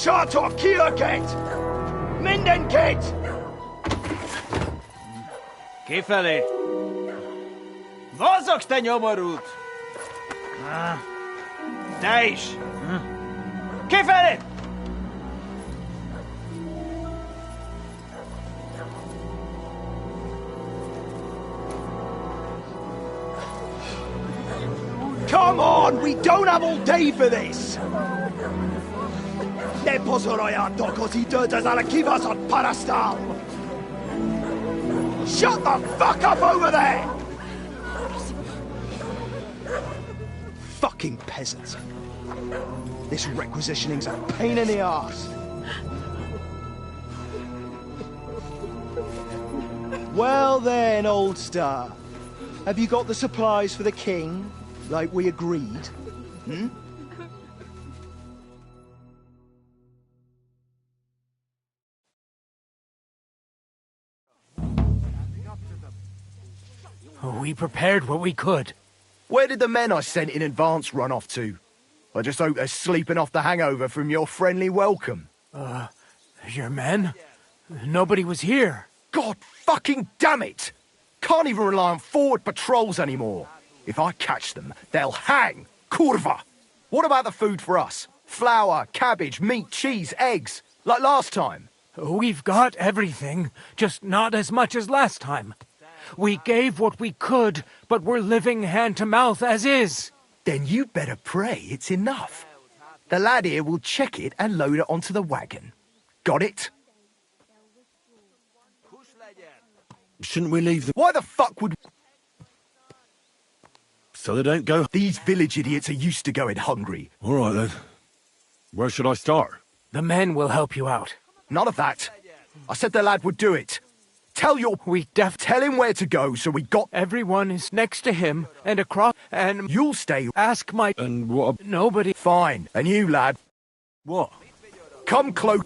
Chartor Kierket! Mindenket! Kifelé! Mozogsz, te nyomorult! Te is! Kifelé! Come on, we don't have all day for this! Ne pozoraja dokozi dödas ala kivas on parastal! Shut the fuck up over there! Fucking peasants. This requisitioning's a pain in the arse. Well then, old star. Have you got the supplies for the king, like we agreed? Hmm? We prepared what we could. Where did the men I sent in advance run off to? I just hope they're sleeping off the hangover from your friendly welcome. Your men? Nobody was here. God fucking damn it! Can't even rely on forward patrols anymore. If I catch them, they'll hang. Kurva! What about the food for us? Flour, cabbage, meat, cheese, eggs, like last time? We've got everything, just not as much as last time. We gave what we could, but we're living hand to mouth as is. Then you better pray it's enough. The lad here will check it and load it onto the wagon. Got it? Shouldn't we leave them? Why the fuck would... So they don't go... These village idiots are used to going hungry. All right, then. Where should I start? The men will help you out. None of that. I said the lad would do it. Tell him where to go so we got... Everyone is next to him and across... And you'll stay... Ask my... And what... Nobody... Fine. And you, lad? What? Come close.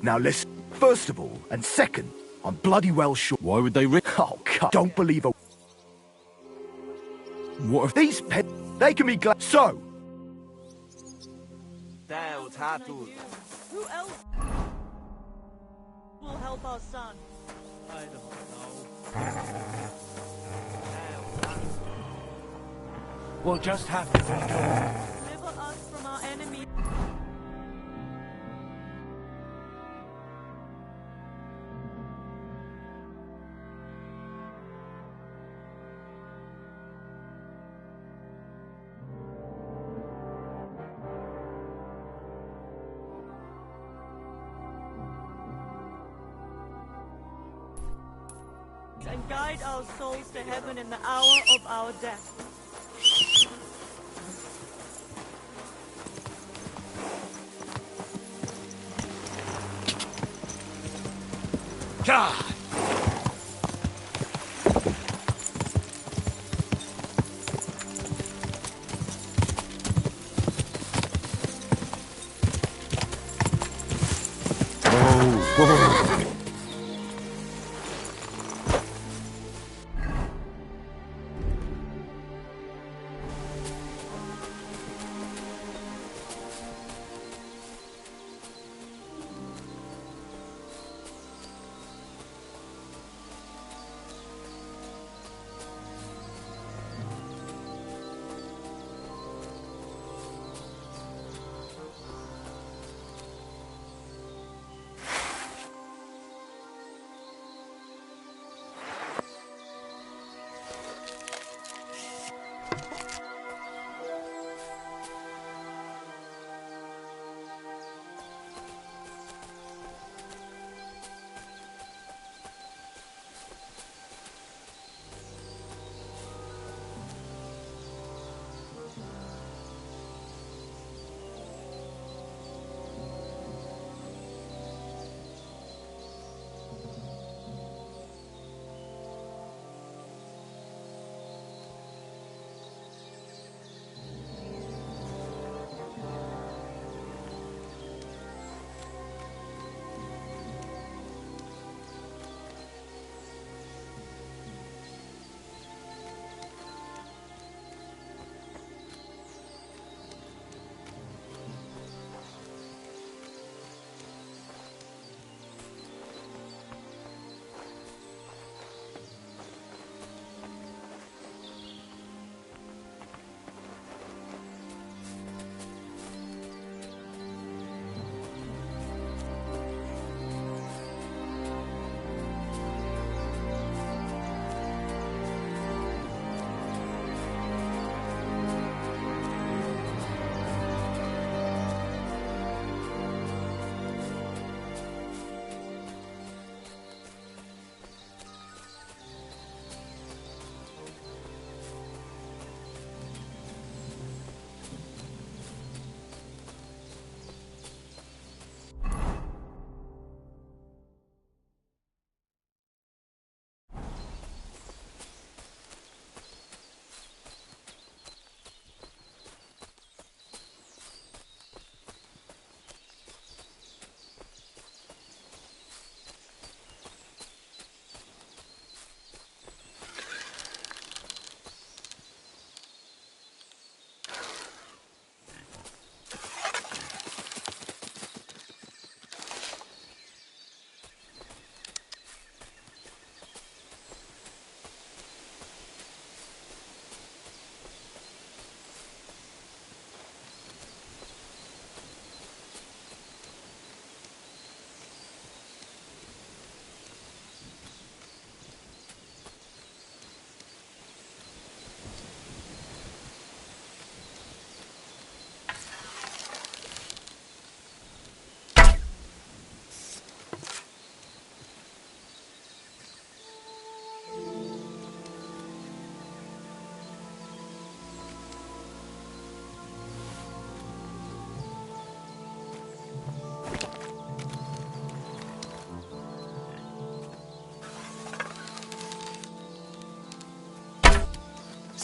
Now listen. First of all, and second, I'm bloody well sure... Why would they Oh, God. Don't believe a... What if... These pets... They can be glad... So... Who else will help our son? I don't know. We'll just have to battle. Deliver us from our enemies. And guide our souls to heaven in the hour of our death. God! Whoa.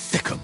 thick 'em.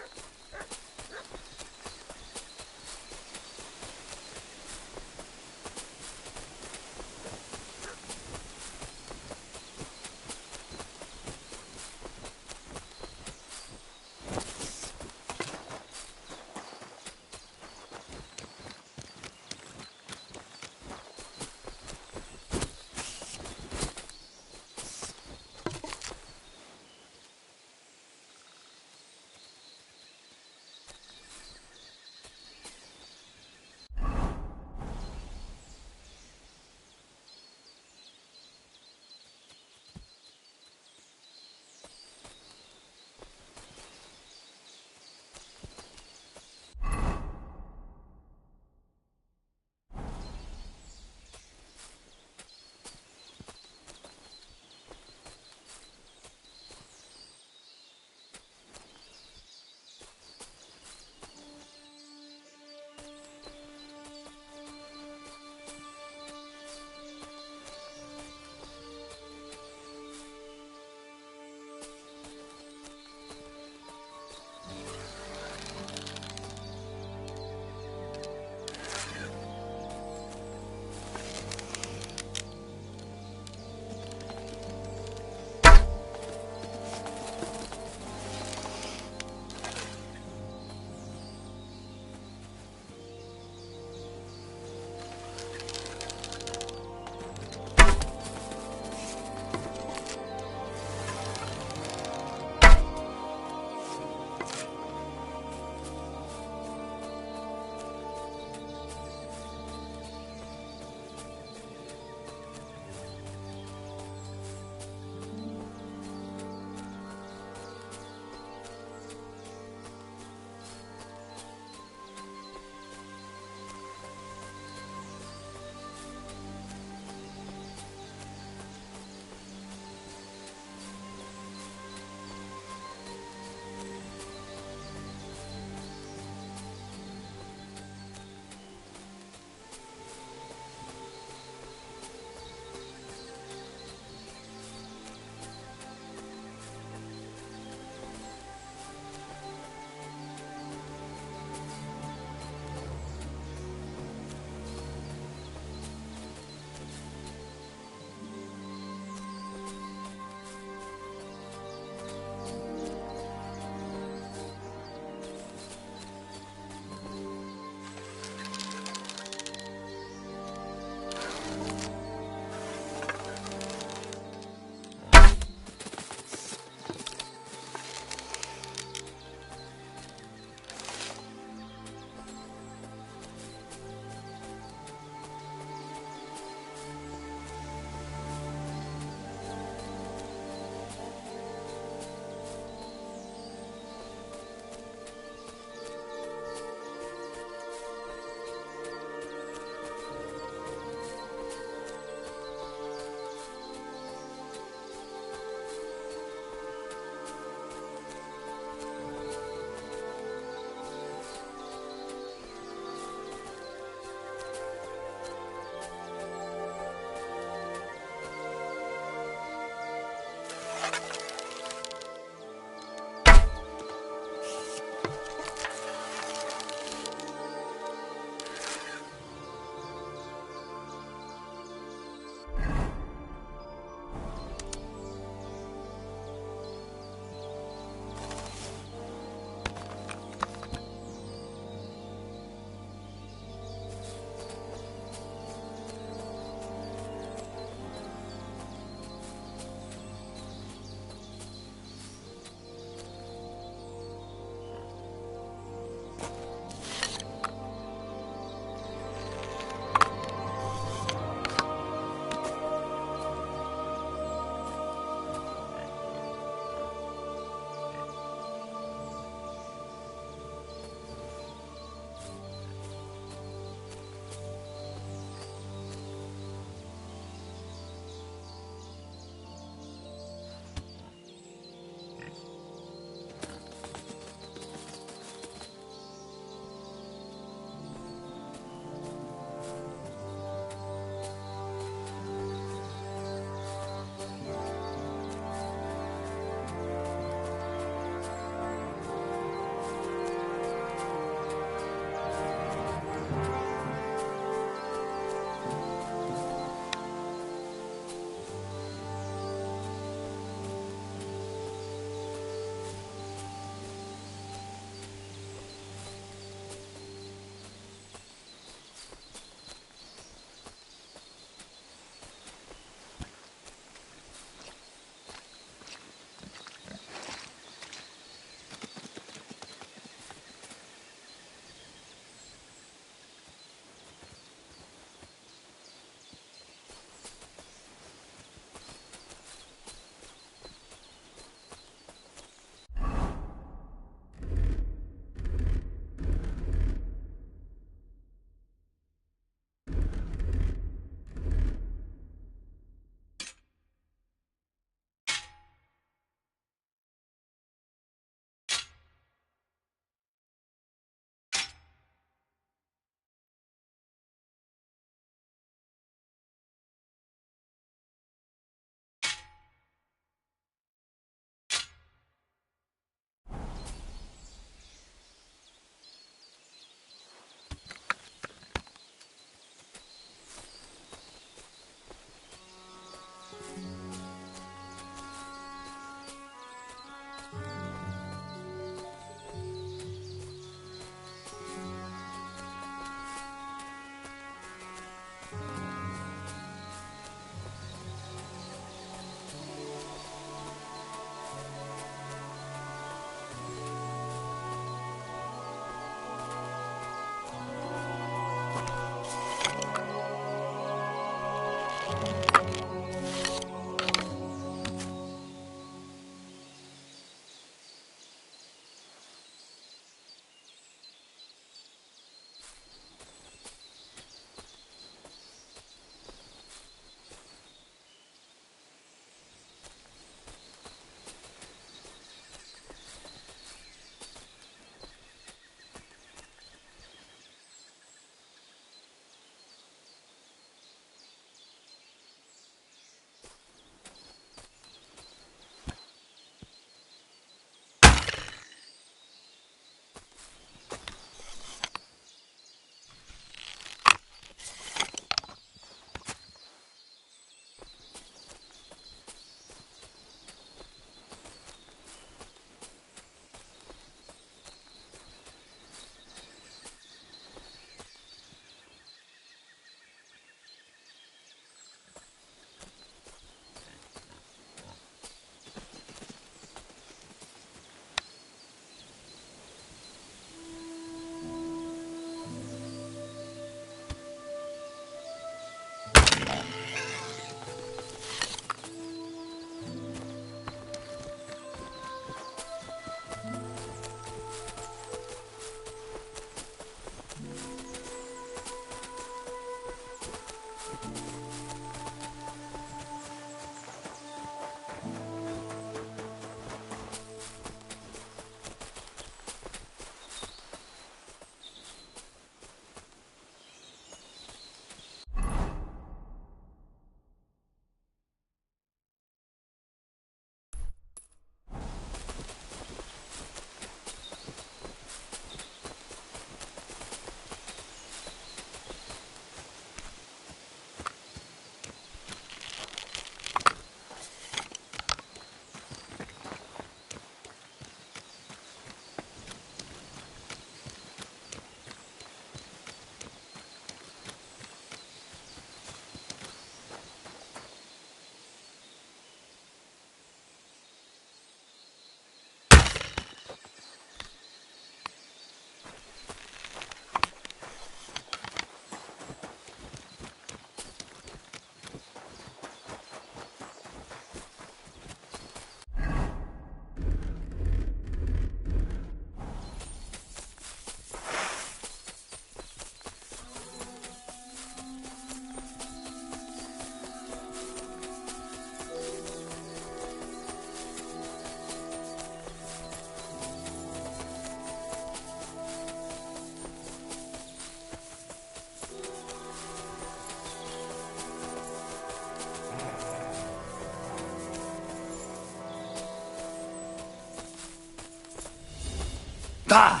Da!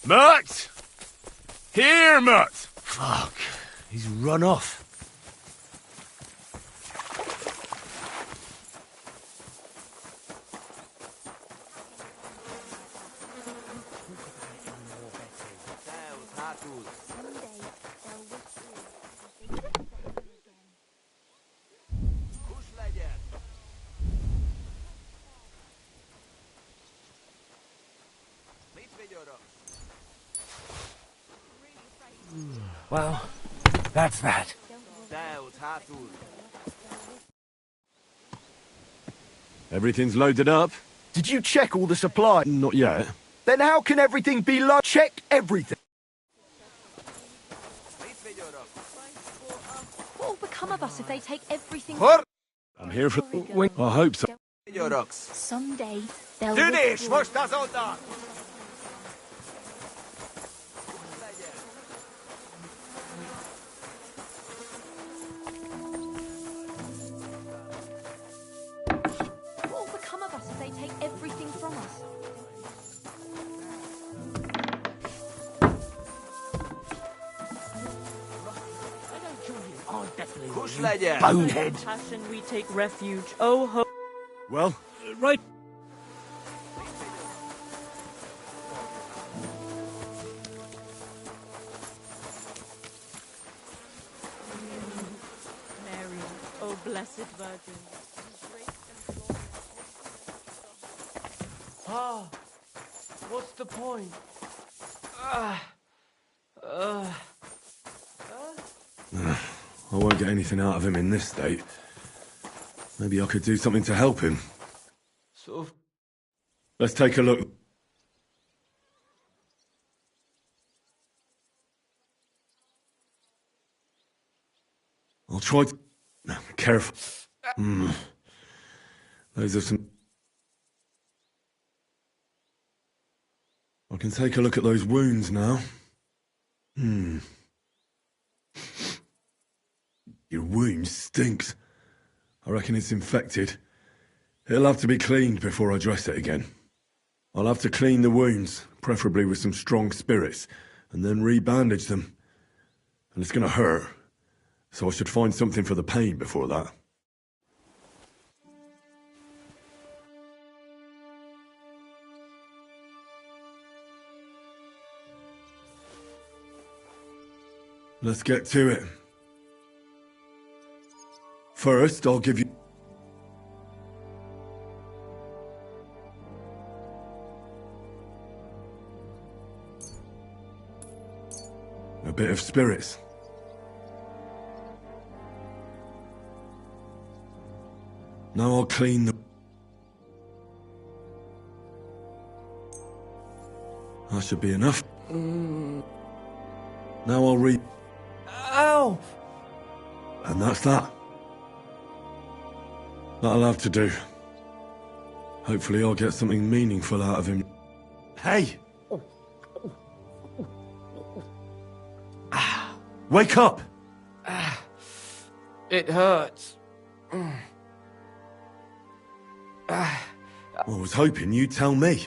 Mutt! Here, Mutt! Fuck. He's run off. Well, that's that. Everything's loaded up? Did you check all the supplies? Not yet. Then how can everything be low? Check everything. What will become of us if they take everything? I'm here for... I hope so. Someday they'll Tüdés, withdraw. most azonnal! What will become of us if they take everything from us? Kus legyen! Bonehead. Passion we take refuge. Oh, ho. Well, right. Mary, oh blessed Virgin. Ah, what's the point? I won't get anything out of him in this state. Maybe I could do something to help him. Sort of. Let's take a look. I'll try to... Careful. Those are some... I can take a look at those wounds now. Your wound stinks. I reckon it's infected. It'll have to be cleaned before I dress it again. I'll have to clean the wounds, preferably with some strong spirits, and then re-bandage them. And it's gonna hurt, so I should find something for the pain before that. Let's get to it. First, I'll give you... a bit of spirits. Now I'll clean the... That should be enough. Now I'll read... Ow! And that's that. That'll have to do. Hopefully I'll get something meaningful out of him. Hey! Wake up! It hurts. I was hoping you'd tell me.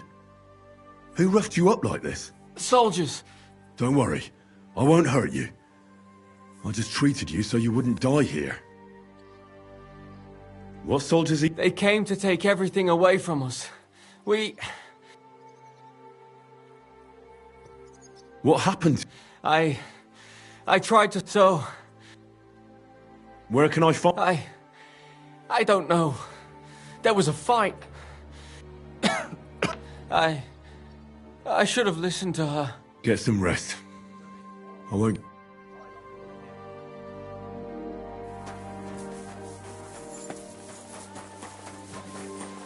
Who roughed you up like this? Soldiers. Don't worry. I won't hurt you. I just treated you so you wouldn't die here. What soldiers are... They came to take everything away from us. What happened? I tried to... So... Where can I find... I don't know. There was a fight. I should have listened to her. Get some rest. I won't...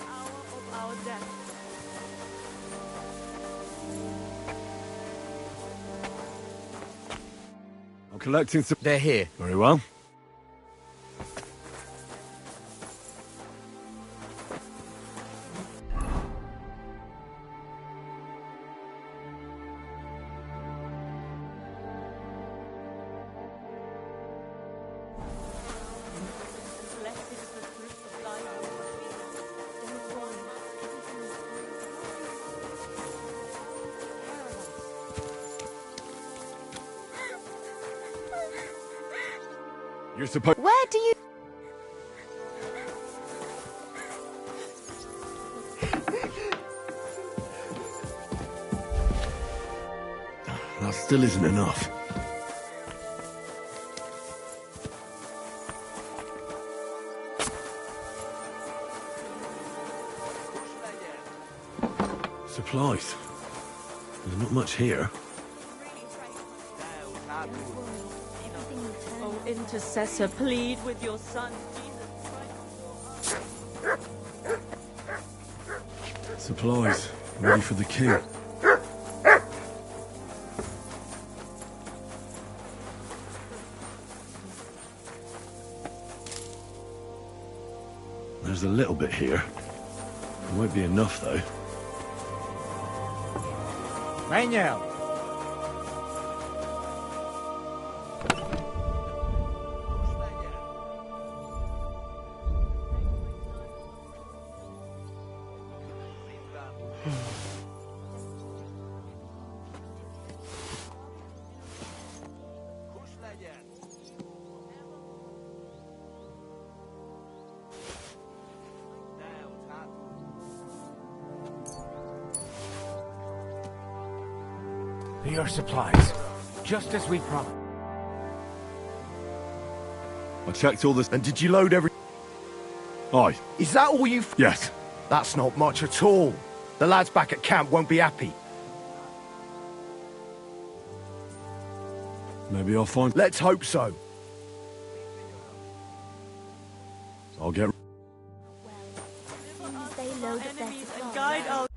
Hour of our death. I'm collecting some... They're here. Very well. Blessed is the fruit of thy womb. Don't worry. You're supposed... Where do you... That still isn't enough. Supplies. There's not much here. Oh, intercessor, plead with your son, Jesus Christ. Supplies. Ready for the king. There's a little bit here. It won't be enough, though. Manuel! Your supplies, just as we promised. I checked all this... And did you load every... Aye. Is that all you've... Yes. That's not much at all. The lads back at camp won't be happy. Maybe I'll find... Let's hope so. I'll get... They load up their Enemies and supplies. guide our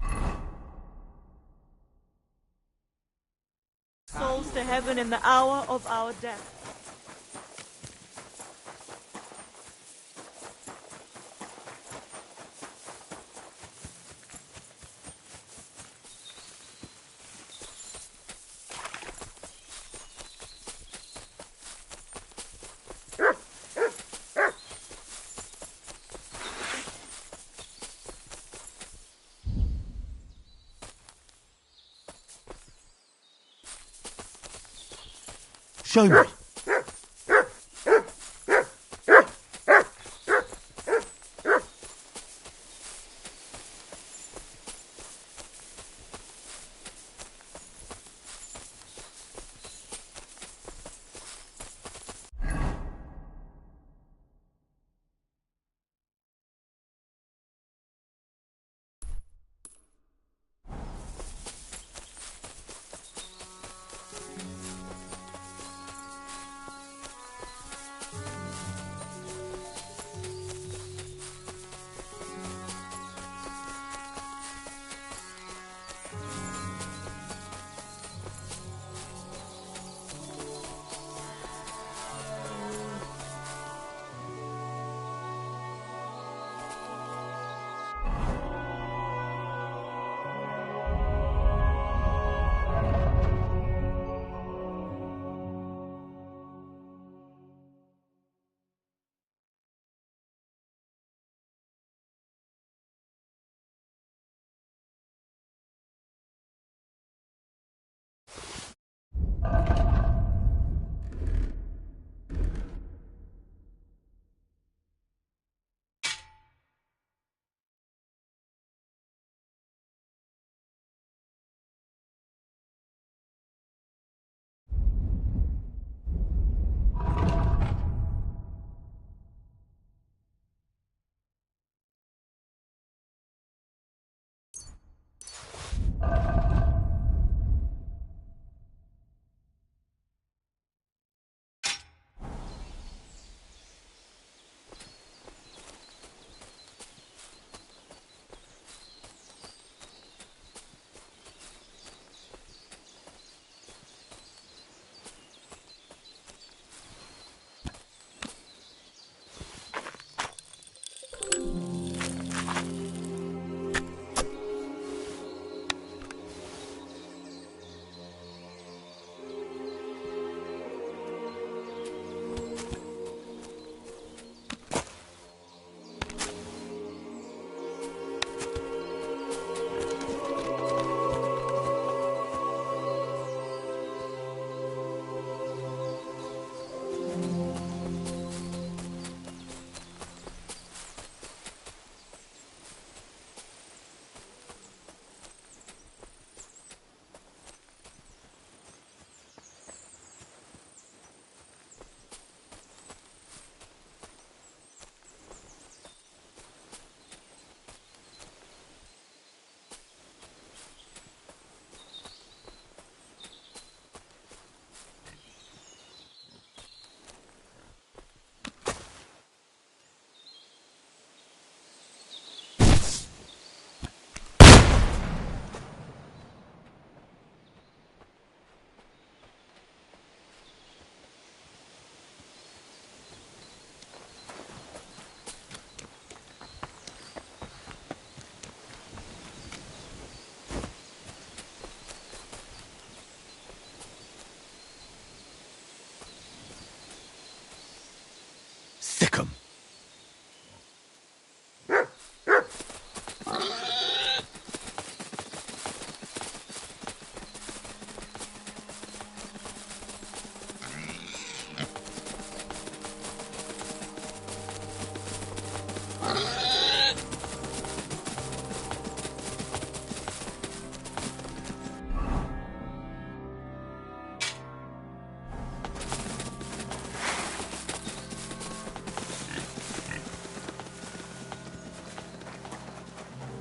souls to heaven in the hour of our death. Show me.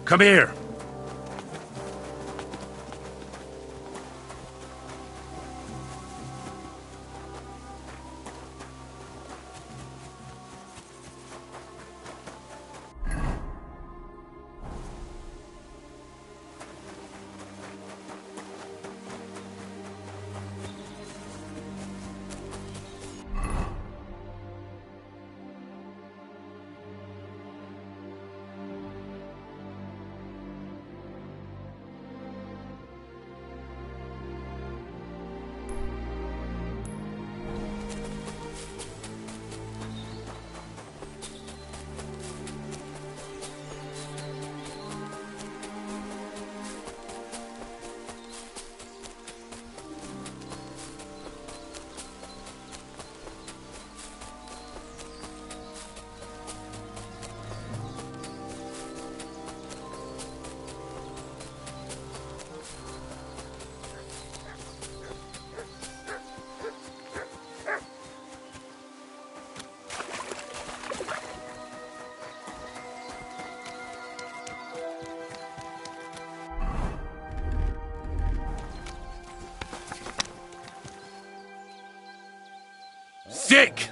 Come here. Sick!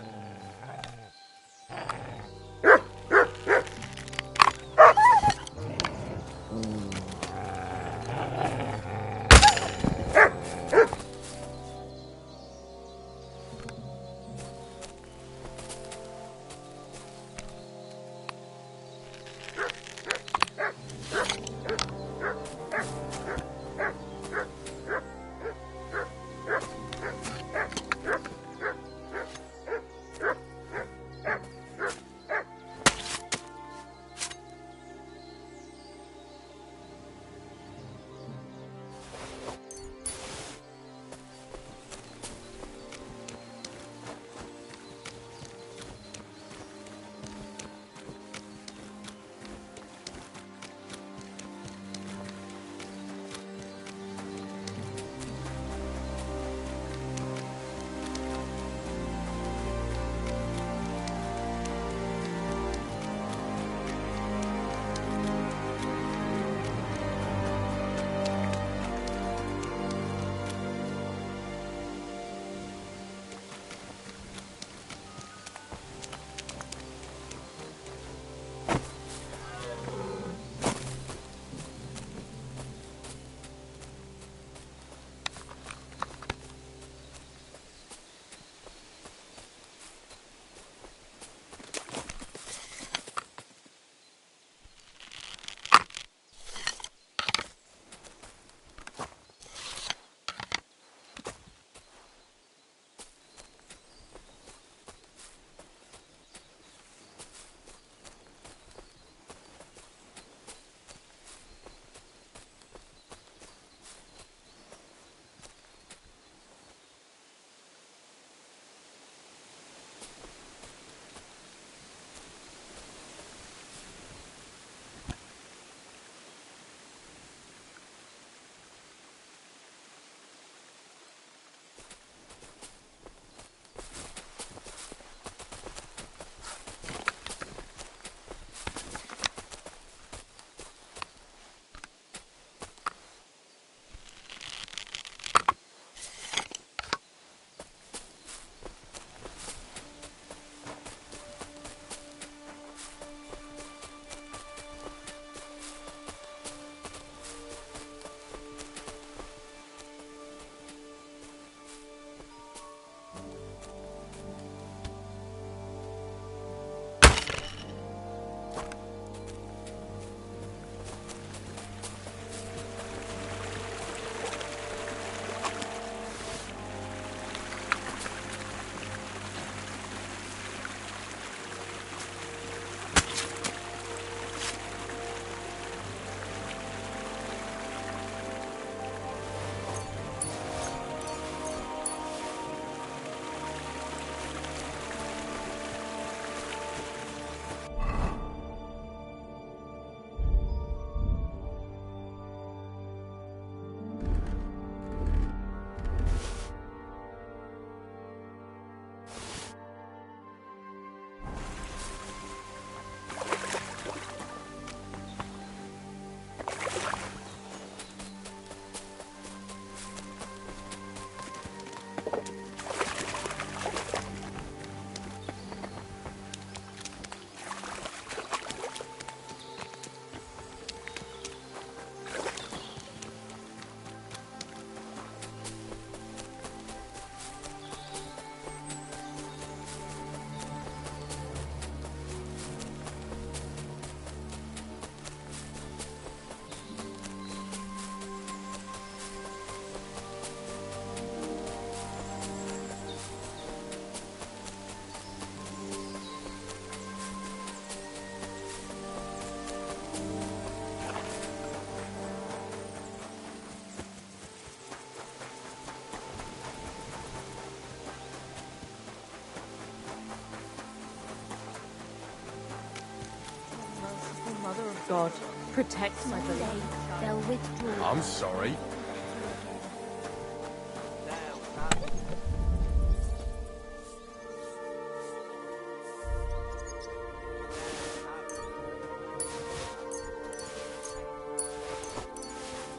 God, protect my Someday beloved. they'll withdraw. I'm sorry.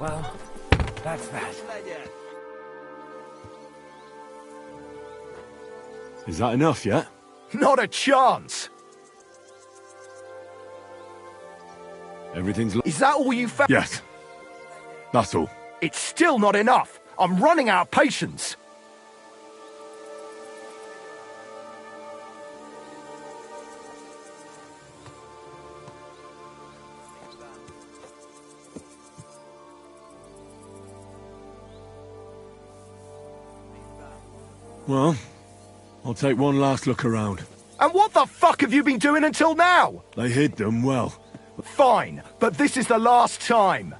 Well, that's that. Is that enough yet? Not a chance! Everything's... Is that all you found? Yes. That's all. It's still not enough! I'm running out of patience! Well, I'll take one last look around. And what the fuck have you been doing until now? They hid them well. Fine, but this is the last time.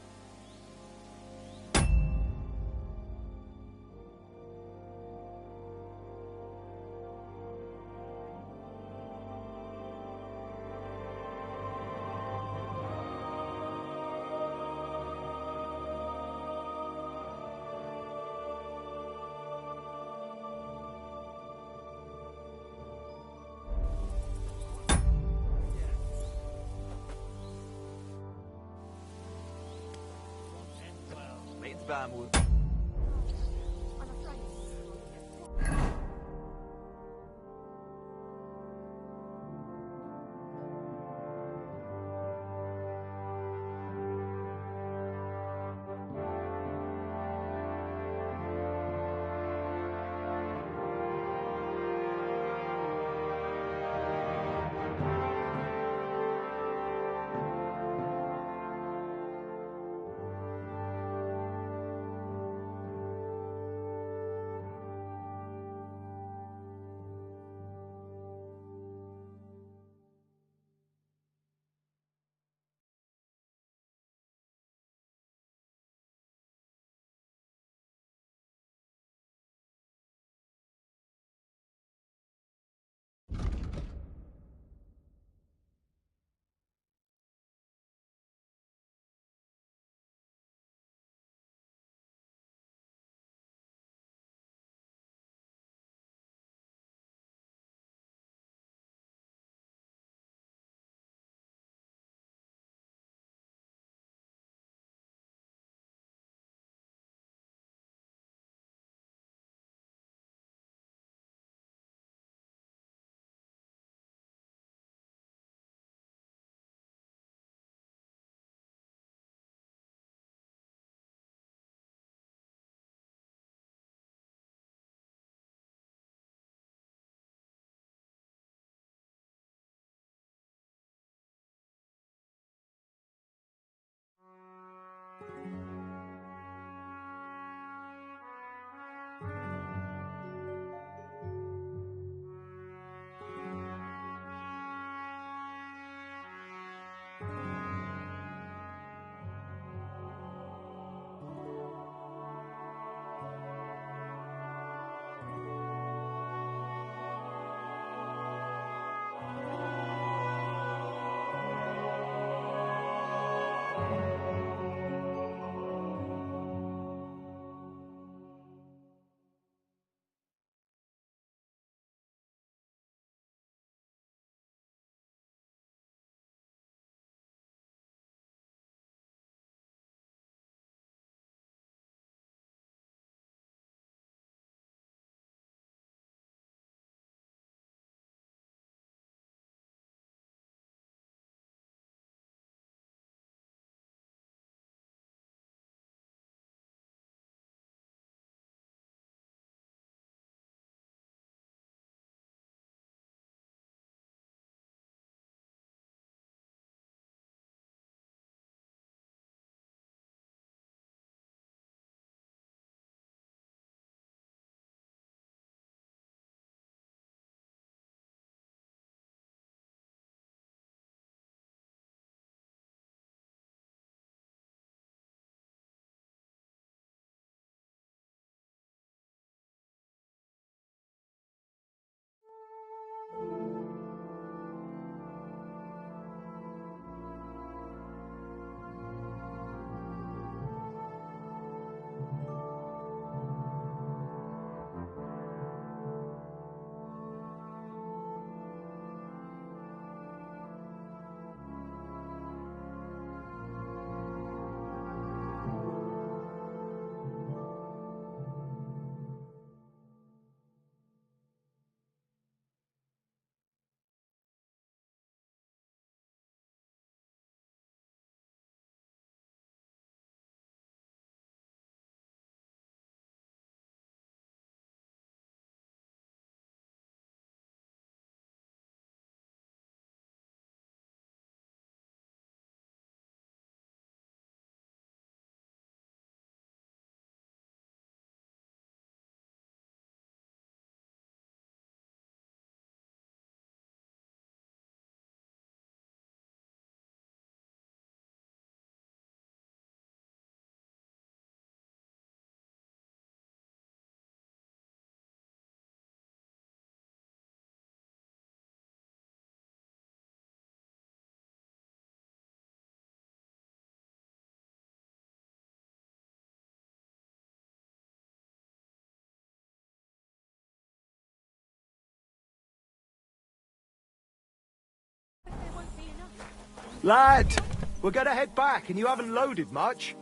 Lad, we're gonna head back and you haven't loaded much.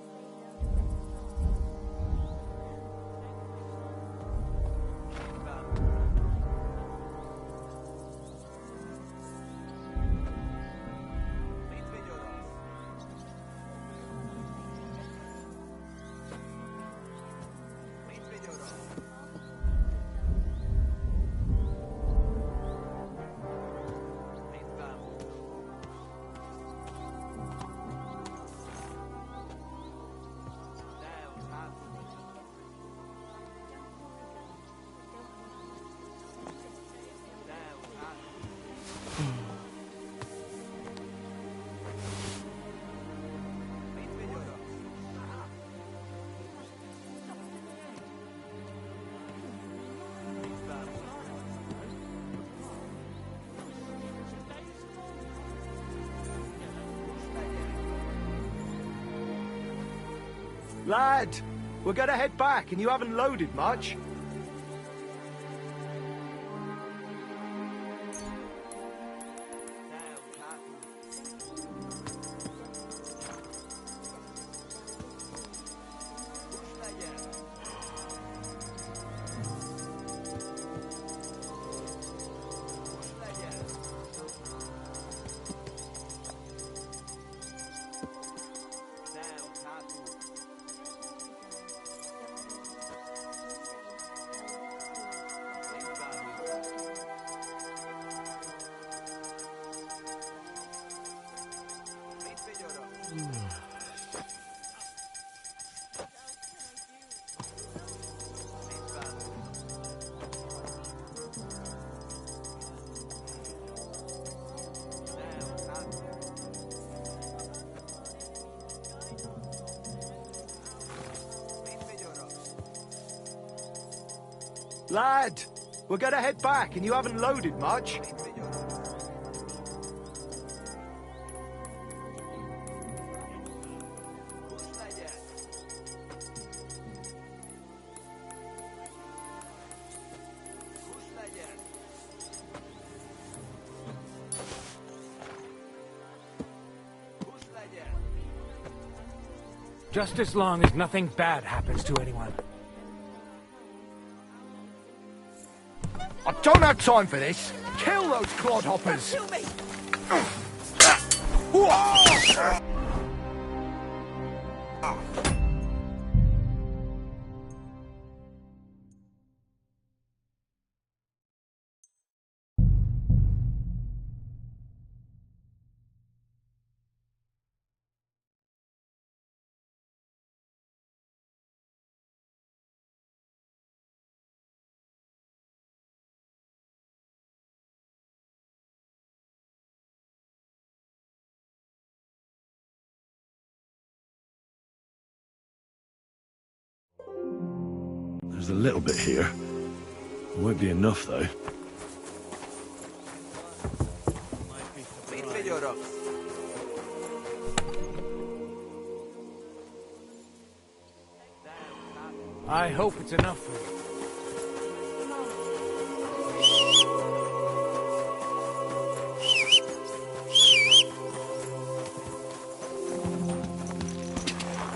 Lad, we're gonna head back and you haven't loaded much. Lad, we're gonna head back and you haven't loaded much. Just as long as nothing bad happens to anyone. I don't have time for this. Kill those clodhoppers. Kill me! There's a little bit here. It won't be enough, though. I hope it's enough for you.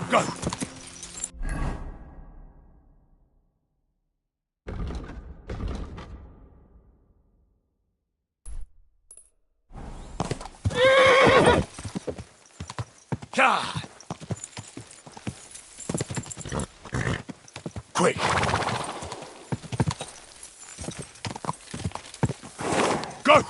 Go! Quick! Go!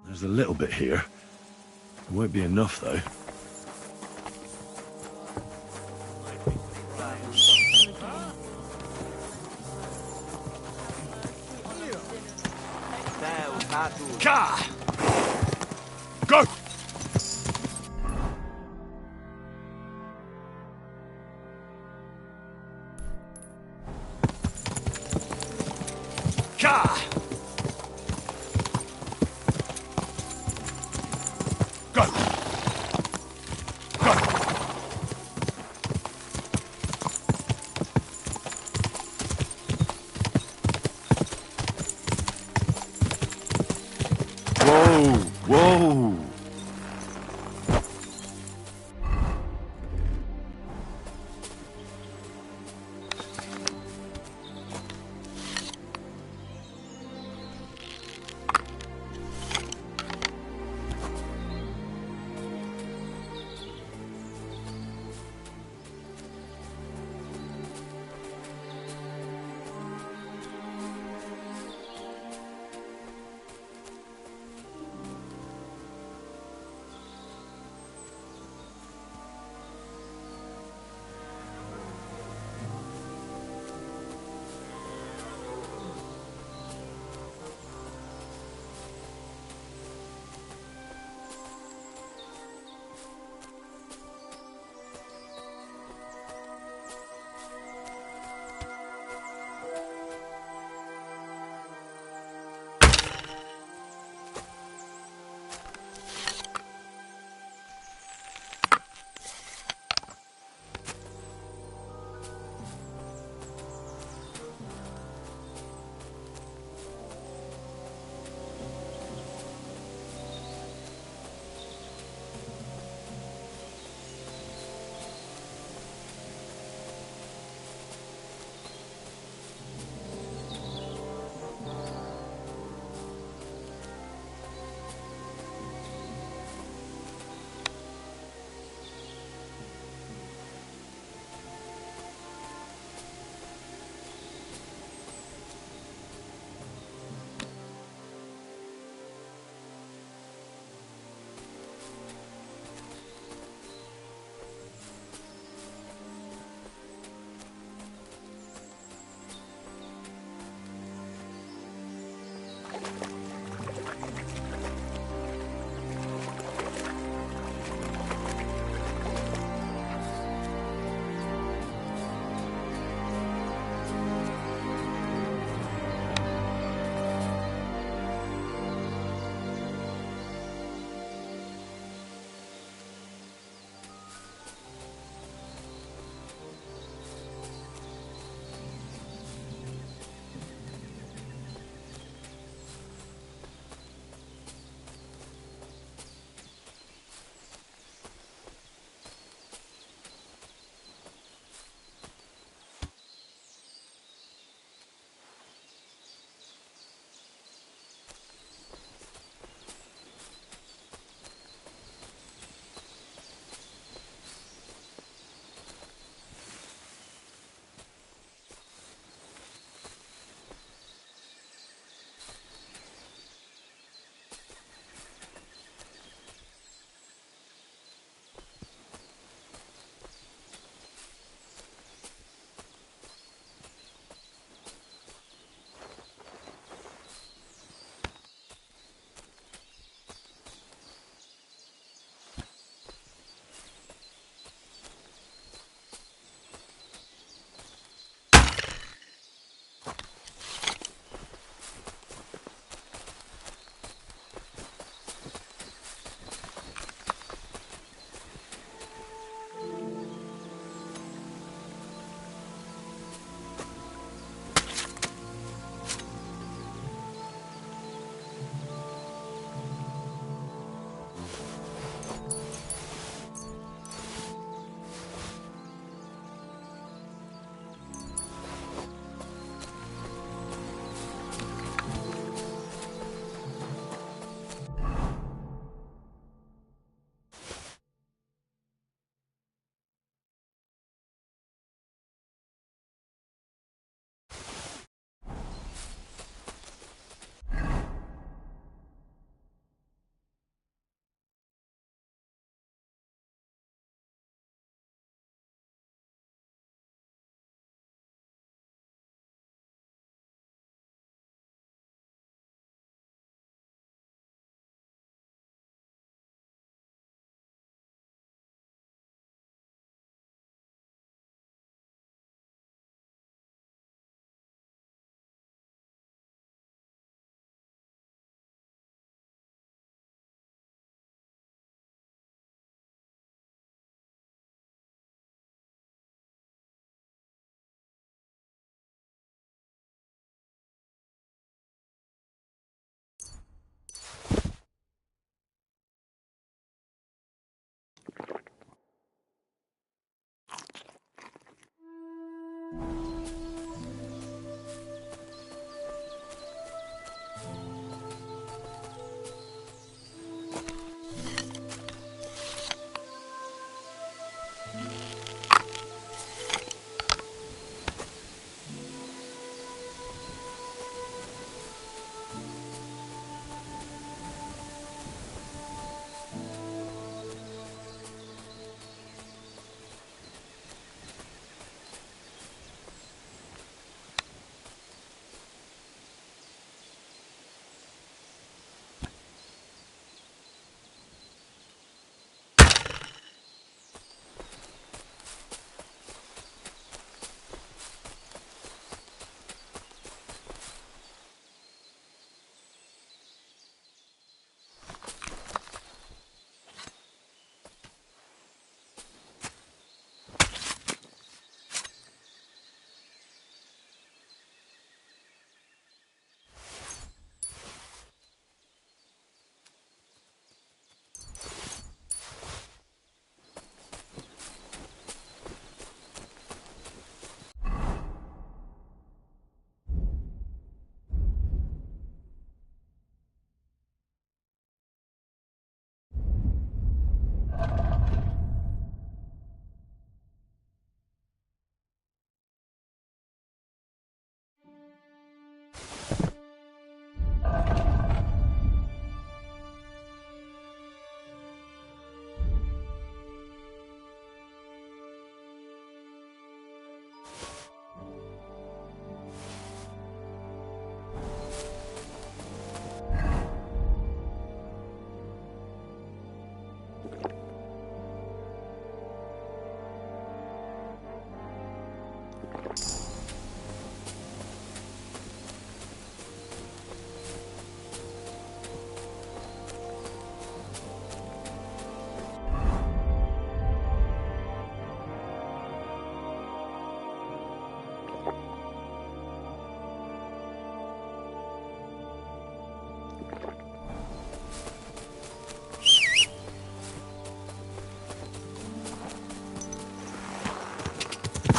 There's a little bit here. It won't be enough, though. Ka! Go! Ka! Go! Go! Whoa! Whoa!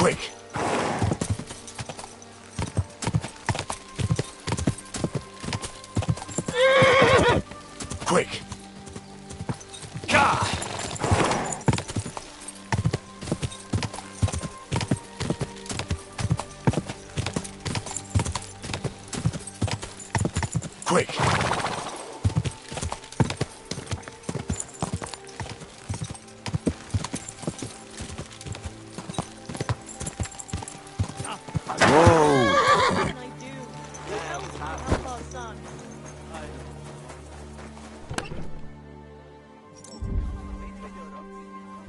Quick! Quick! Gah! Quick! What can I do? Who else can help our son? I'm really afraid it won't be enough.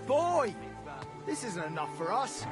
Boy! This isn't enough for us.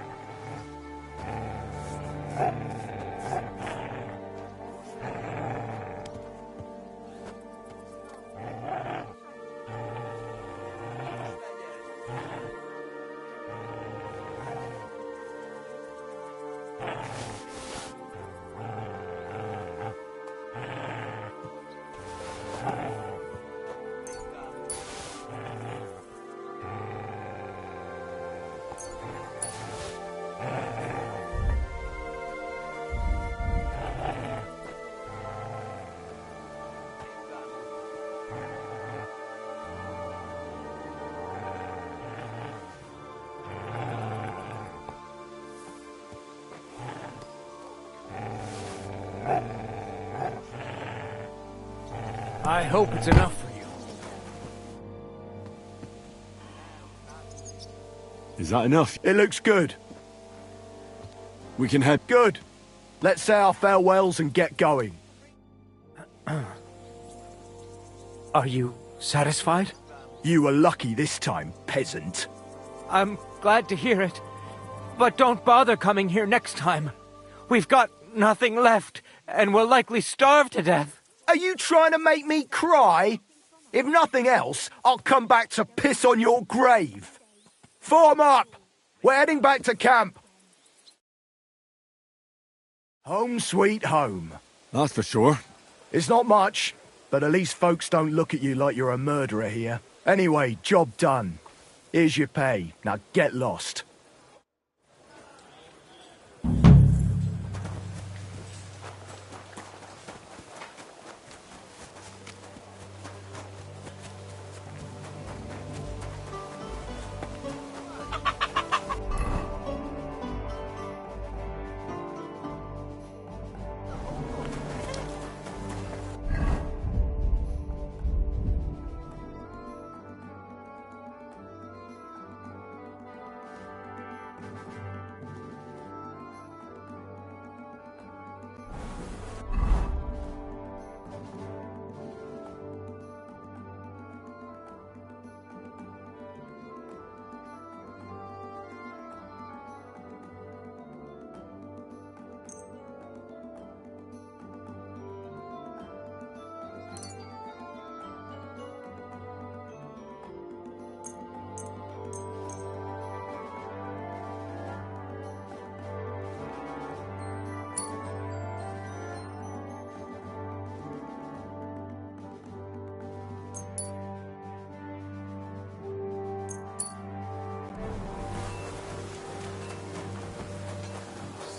I hope it's enough for you. Is that enough? It looks good. We can head. Good. Let's say our farewells and get going. Are you satisfied? You were lucky this time, peasant. I'm glad to hear it. But don't bother coming here next time. We've got nothing left, and we'll likely starve to death. Are you trying to make me cry? If nothing else, I'll come back to piss on your grave. Form up! We're heading back to camp. Home sweet home. That's for sure. It's not much, but at least folks don't look at you like you're a murderer here. Anyway, job done. Here's your pay. Now get lost.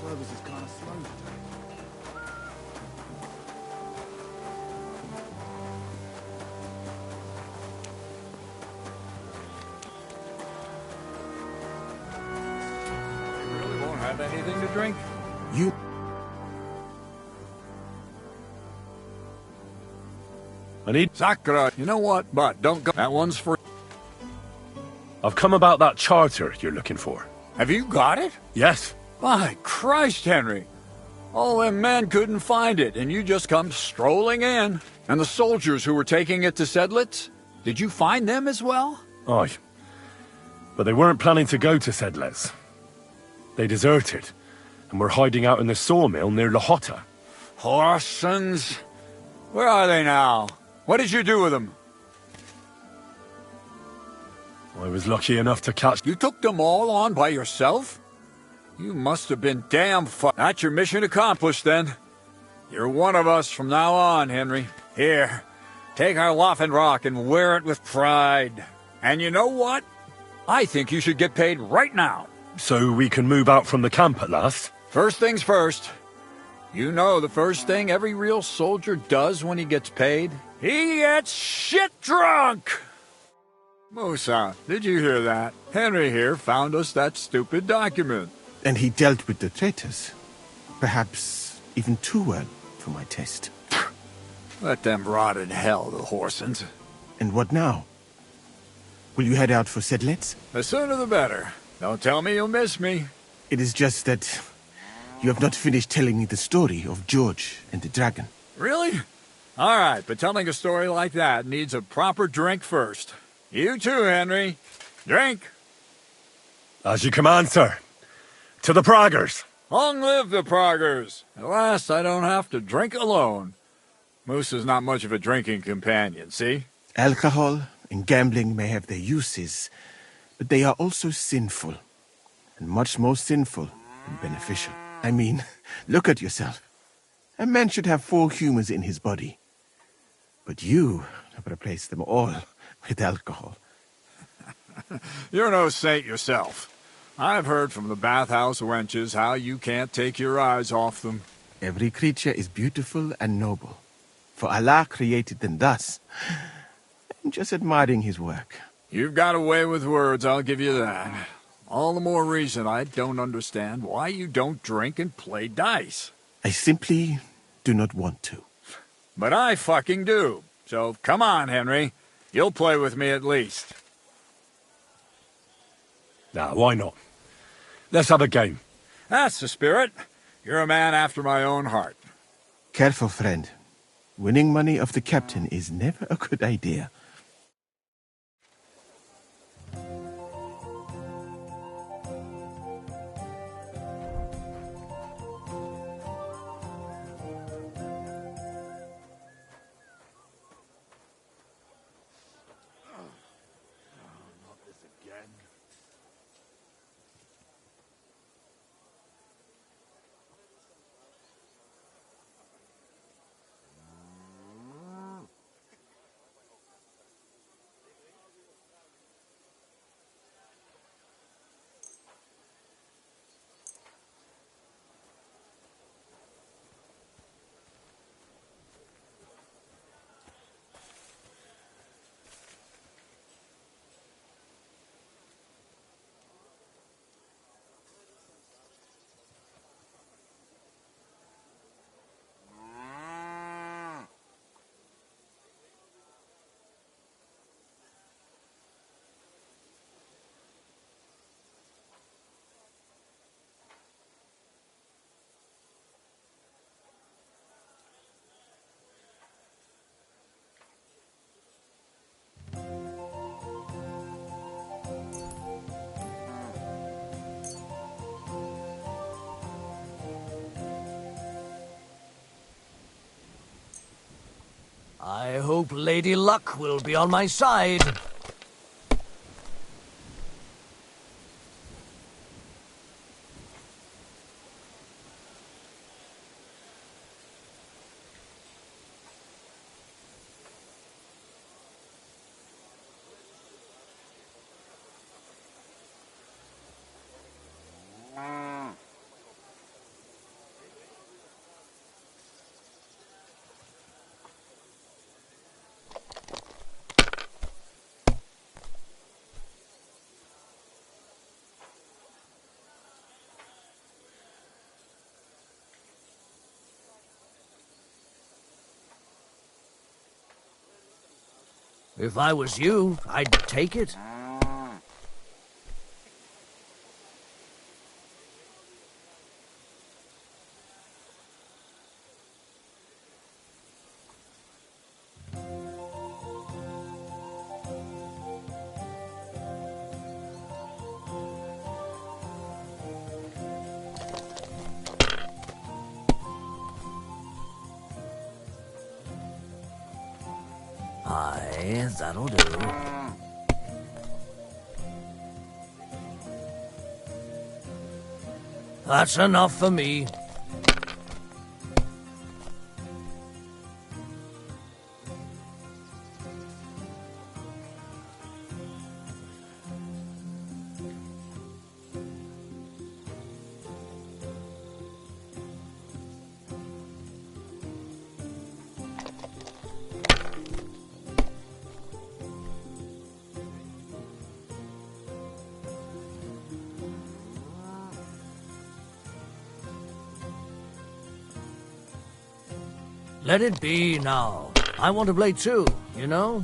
Service is kind of slow. You really won't have anything to drink? You... I need Sakura. You know what? But don't go. That one's for. I've come about that charter you're looking for. Have you got it? Yes. By Christ, Henry. All them men couldn't find it, and you just come strolling in. And the soldiers who were taking it to Sedlitz? Did you find them as well? Aye. But they weren't planning to go to Sedlitz. They deserted, and were hiding out in the sawmill near Lahota. Horsens. Where are they now? What did you do with them? I was lucky enough to catch... You took them all on by yourself? You must have been damn That's your mission accomplished, then. You're one of us from now on, Henry. Here, take our Loffin Rock and wear it with pride. And you know what? I think you should get paid right now. So we can move out from the camp at last? First things first. You know the first thing every real soldier does when he gets paid? He gets shit drunk! Musa, did you hear that? Henry here found us that stupid document. And he dealt with the traitors. Perhaps even too well for my taste. Let them rot in hell, the Horsens. And what now? Will you head out for Sedlets? The sooner the better. Don't tell me you'll miss me. It is just that you have not finished telling me the story of George and the dragon. Really? All right, but telling a story like that needs a proper drink first. You too, Henry. Drink. As you command, sir. To the Praggers. Long live the Praggers. At last I don't have to drink alone. Moose is not much of a drinking companion, see? Alcohol and gambling may have their uses, but they are also sinful. And much more sinful than beneficial. I mean, look at yourself. A man should have 4 humors in his body. But you have replaced them all with alcohol. You're no saint yourself. I've heard from the bathhouse wenches how you can't take your eyes off them. Every creature is beautiful and noble. For Allah created them thus. I'm just admiring his work. You've got a way with words, I'll give you that. All the more reason I don't understand why you don't drink and play dice. I simply do not want to. But I fucking do. So come on, Henry. You'll play with me at least. Nah, why not? Let's have a game. That's the spirit. You're a man after my own heart. Careful, friend. Winning money of the captain is never a good idea. I hope Lady Luck will be on my side. If I was you, I'd take it. Okay, that'll do. That's enough for me. Let it be now. I want to play too, you know?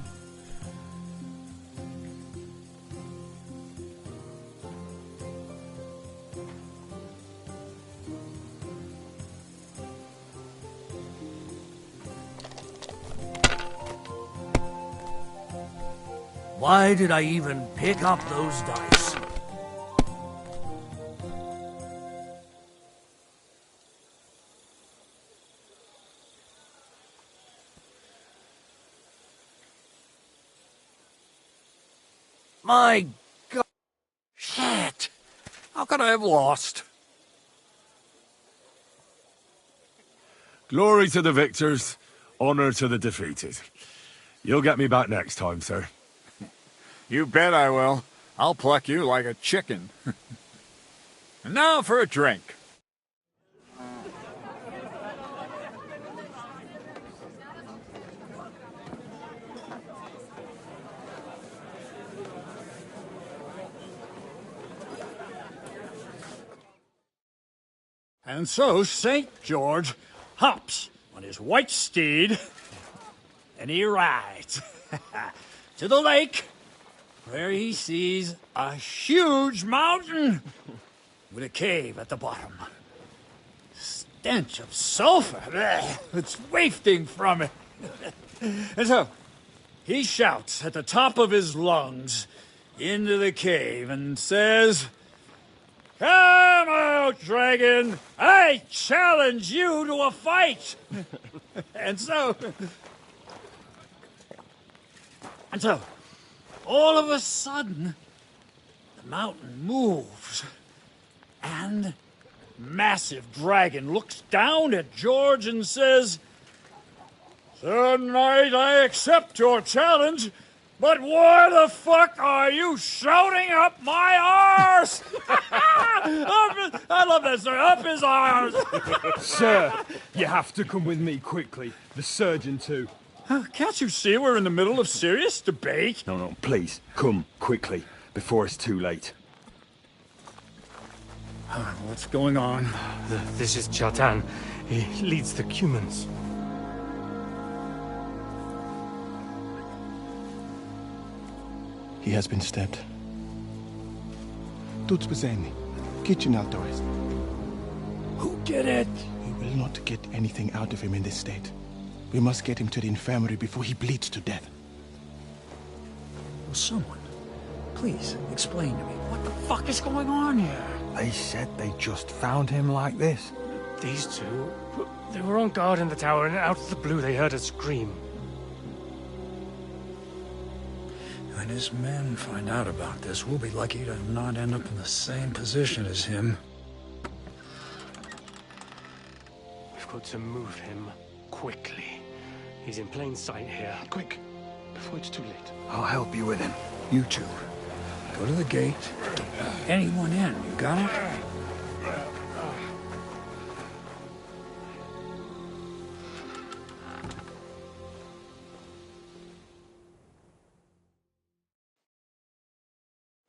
Why did I even pick up those dice? My God. Shit! How could I have lost? Glory to the victors, honor to the defeated. You'll get me back next time, sir. You bet I will. I'll pluck you like a chicken. And now for a drink. And so St. George hops on his white steed, and he rides to the lake, where he sees a huge mountain with a cave at the bottom. Stench of sulfur, bleh, it's wafting from it. And so he shouts at the top of his lungs into the cave and says, "Come out, dragon! I challenge you to a fight!" And so, all of a sudden, the mountain moves, and massive dragon looks down at George and says, "Sir Knight, I accept your challenge, but why the fuck are you shouting up my arse?" I love that, sir. Up his arse. Sir, you have to come with me quickly. The surgeon too. Can't you see we're in the middle of serious debate? No, please, come quickly, before it's too late. What's going on? This is Chatan. He leads the Cumans. He has been stabbed. Tudo bem. Kitchen outdoors. Who did it? We will not get anything out of him in this state. We must get him to the infirmary before he bleeds to death. Will someone please explain to me what the fuck is going on here? They said they just found him like this. These two, they were on guard in the tower, and out of the blue they heard a scream. When his men find out about this, we'll be lucky to not end up in the same position as him. We've got to move him quickly. He's in plain sight here. Quick, before it's too late. I'll help you with him. You two, go to the gate. Anyone in, you got it?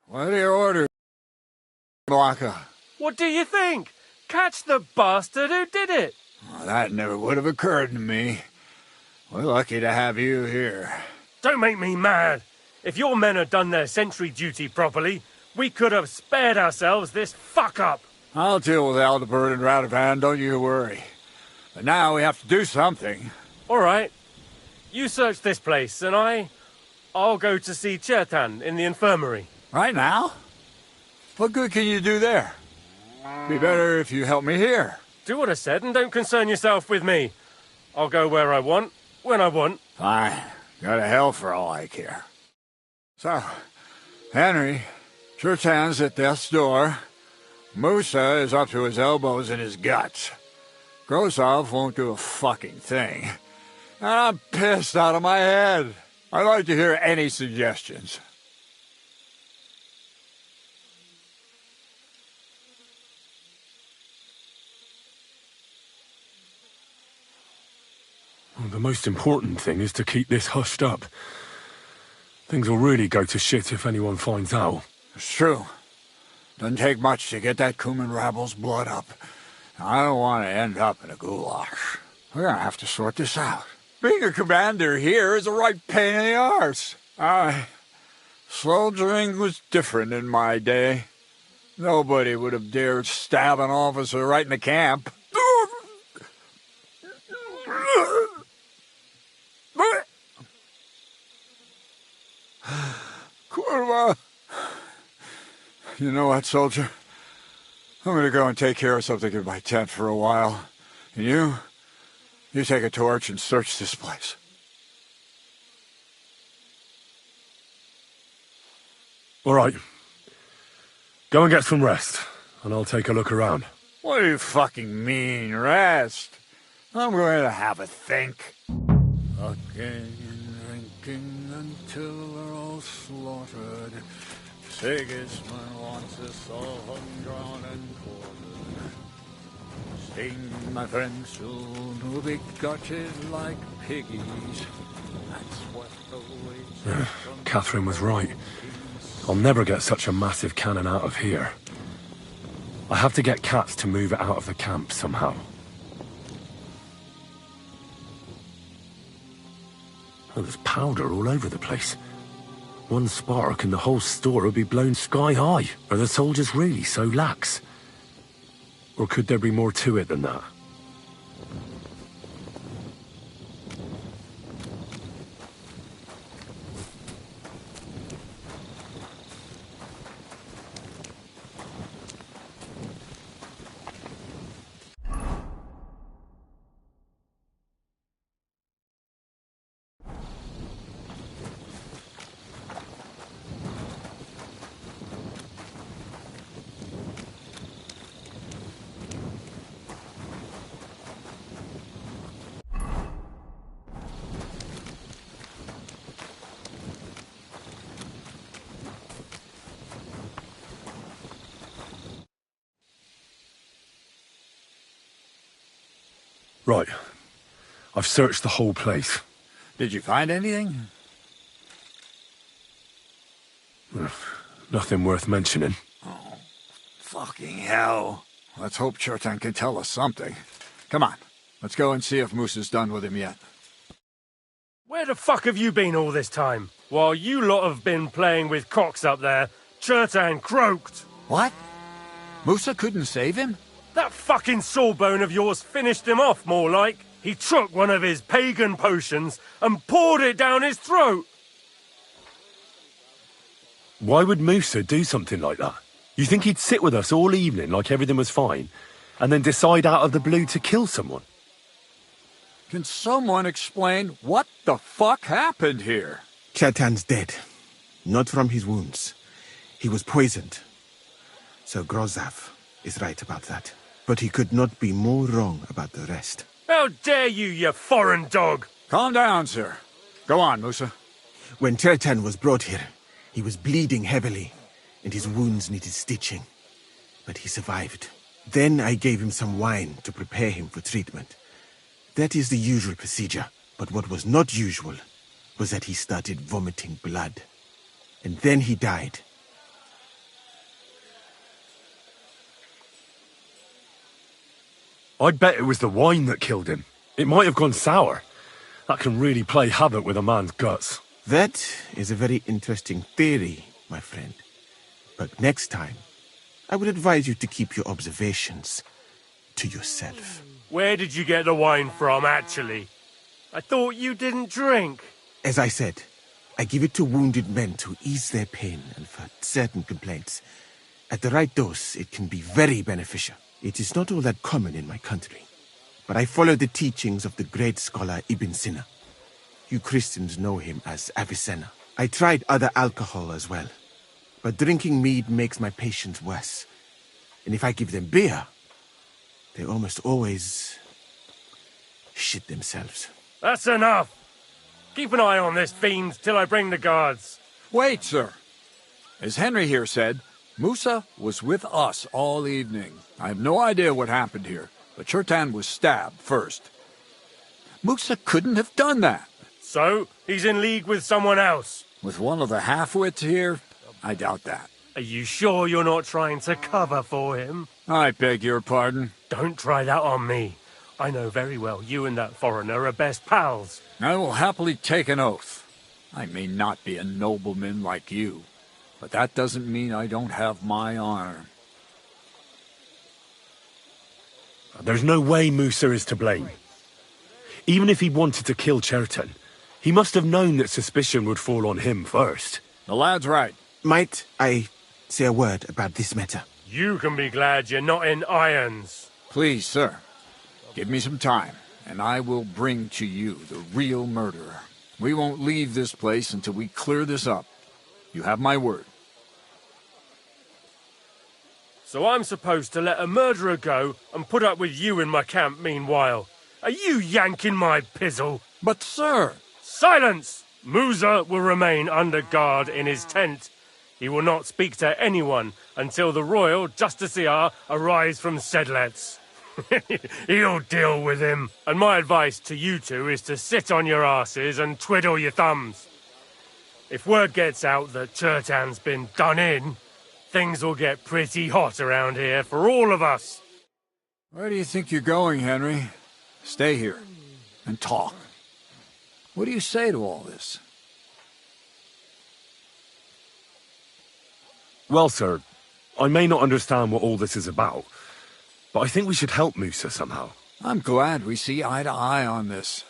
What are your orders, Blanca? What do you think? Catch the bastard who did it! Well, that never would have occurred to me. We're lucky to have you here. Don't make me mad. If your men had done their sentry duty properly, we could have spared ourselves this fuck-up. I'll deal with Aldebert and Radovan, don't you worry. But now we have to do something. All right. You search this place, and I'll go to see Chertan in the infirmary. Right now? What good can you do there? Be better if you help me here. Do what I said and don't concern yourself with me. I'll go where I want, when I want. Fine. Go to hell for all I care. So, Henry, Chertan's at death's door. Musa is up to his elbows in his guts. Grozov won't do a fucking thing. And I'm pissed out of my head. I'd like to hear any suggestions. Well, the most important thing is to keep this hushed up. Things will really go to shit if anyone finds out. It's true. Doesn't take much to get that Kuman rabble's blood up. I don't want to end up in a goulash. We're gonna have to sort this out. Being a commander here is a right pain in the arse. Soldiering was different in my day. Nobody would have dared stab an officer right in the camp. Kurva! You know what, soldier? I'm gonna go and take care of something in my tent for a while. And you take a torch and search this place. All right. Go and get some rest, and I'll take a look around. What do you fucking mean, rest? I'm going to have a think. Fucking and drinking until we're all slaughtered. Sigismund wants us all hung, drawn, and quartered. Sing, my friends, soon will be gutted like piggies. That's what awaits. Catherine was right. I'll never get such a massive cannon out of here. I have to get Katz to move it out of the camp somehow. Oh, there's powder all over the place. One spark and the whole store would be blown sky high. Are the soldiers really so lax? Or could there be more to it than that? Right. I've searched the whole place. Did you find anything? Nothing worth mentioning. Oh, fucking hell. Let's hope Chertan can tell us something. Come on, let's go and see if Moose is done with him yet. Where the fuck have you been all this time? While you lot have been playing with cocks up there, Chertan croaked. What? Musa couldn't save him? That fucking sawbone of yours finished him off, more like. He took one of his pagan potions and poured it down his throat. Why would Musa do something like that? You think he'd sit with us all evening like everything was fine, and then decide out of the blue to kill someone? Can someone explain what the fuck happened here? Chertan's dead. Not from his wounds. He was poisoned. So Grozov is right about that. But he could not be more wrong about the rest. How dare you foreign dog! Calm down, sir. Go on, Musa. When Chertan was brought here, he was bleeding heavily, and his wounds needed stitching. But he survived. Then I gave him some wine to prepare him for treatment. That is the usual procedure. But what was not usual was that he started vomiting blood. And then he died. I'd bet it was the wine that killed him. It might have gone sour. That can really play havoc with a man's guts. That is a very interesting theory, my friend. But next time, I would advise you to keep your observations to yourself. Where did you get the wine from, actually? I thought you didn't drink. As I said, I give it to wounded men to ease their pain and for certain complaints. At the right dose, it can be very beneficial. It is not all that common in my country, but I follow the teachings of the great scholar Ibn Sina. You Christians know him as Avicenna. I tried other alcohol as well, but drinking mead makes my patients worse. And if I give them beer, they almost always shit themselves. That's enough! Keep an eye on this fiend till I bring the guards. Wait, sir. As Henry here said, Musa was with us all evening. I have no idea what happened here, but Chertan was stabbed first. Musa couldn't have done that. So, he's in league with someone else? With one of the half-wits here? I doubt that. Are you sure you're not trying to cover for him? I beg your pardon. Don't try that on me. I know very well you and that foreigner are best pals. I will happily take an oath. I may not be a nobleman like you, but that doesn't mean I don't have my honor. There's no way Musa is to blame. Even if he wanted to kill Chertan, he must have known that suspicion would fall on him first. The lad's right. Might I say a word about this matter? You can be glad you're not in irons. Please, sir. Give me some time, and I will bring to you the real murderer. We won't leave this place until we clear this up. You have my word. So I'm supposed to let a murderer go and put up with you in my camp meanwhile. Are you yanking my pizzle? But, sir... Silence! Musa will remain under guard in his tent. He will not speak to anyone until the royal justiciar arrives from Sedlets. He'll deal with him. And my advice to you two is to sit on your asses and twiddle your thumbs. If word gets out that Chertan's been done in, things will get pretty hot around here for all of us. Where do you think you're going, Henry? Stay here and talk. What do you say to all this? Well, sir, I may not understand what all this is about, but I think we should help Musa somehow. I'm glad we see eye to eye on this.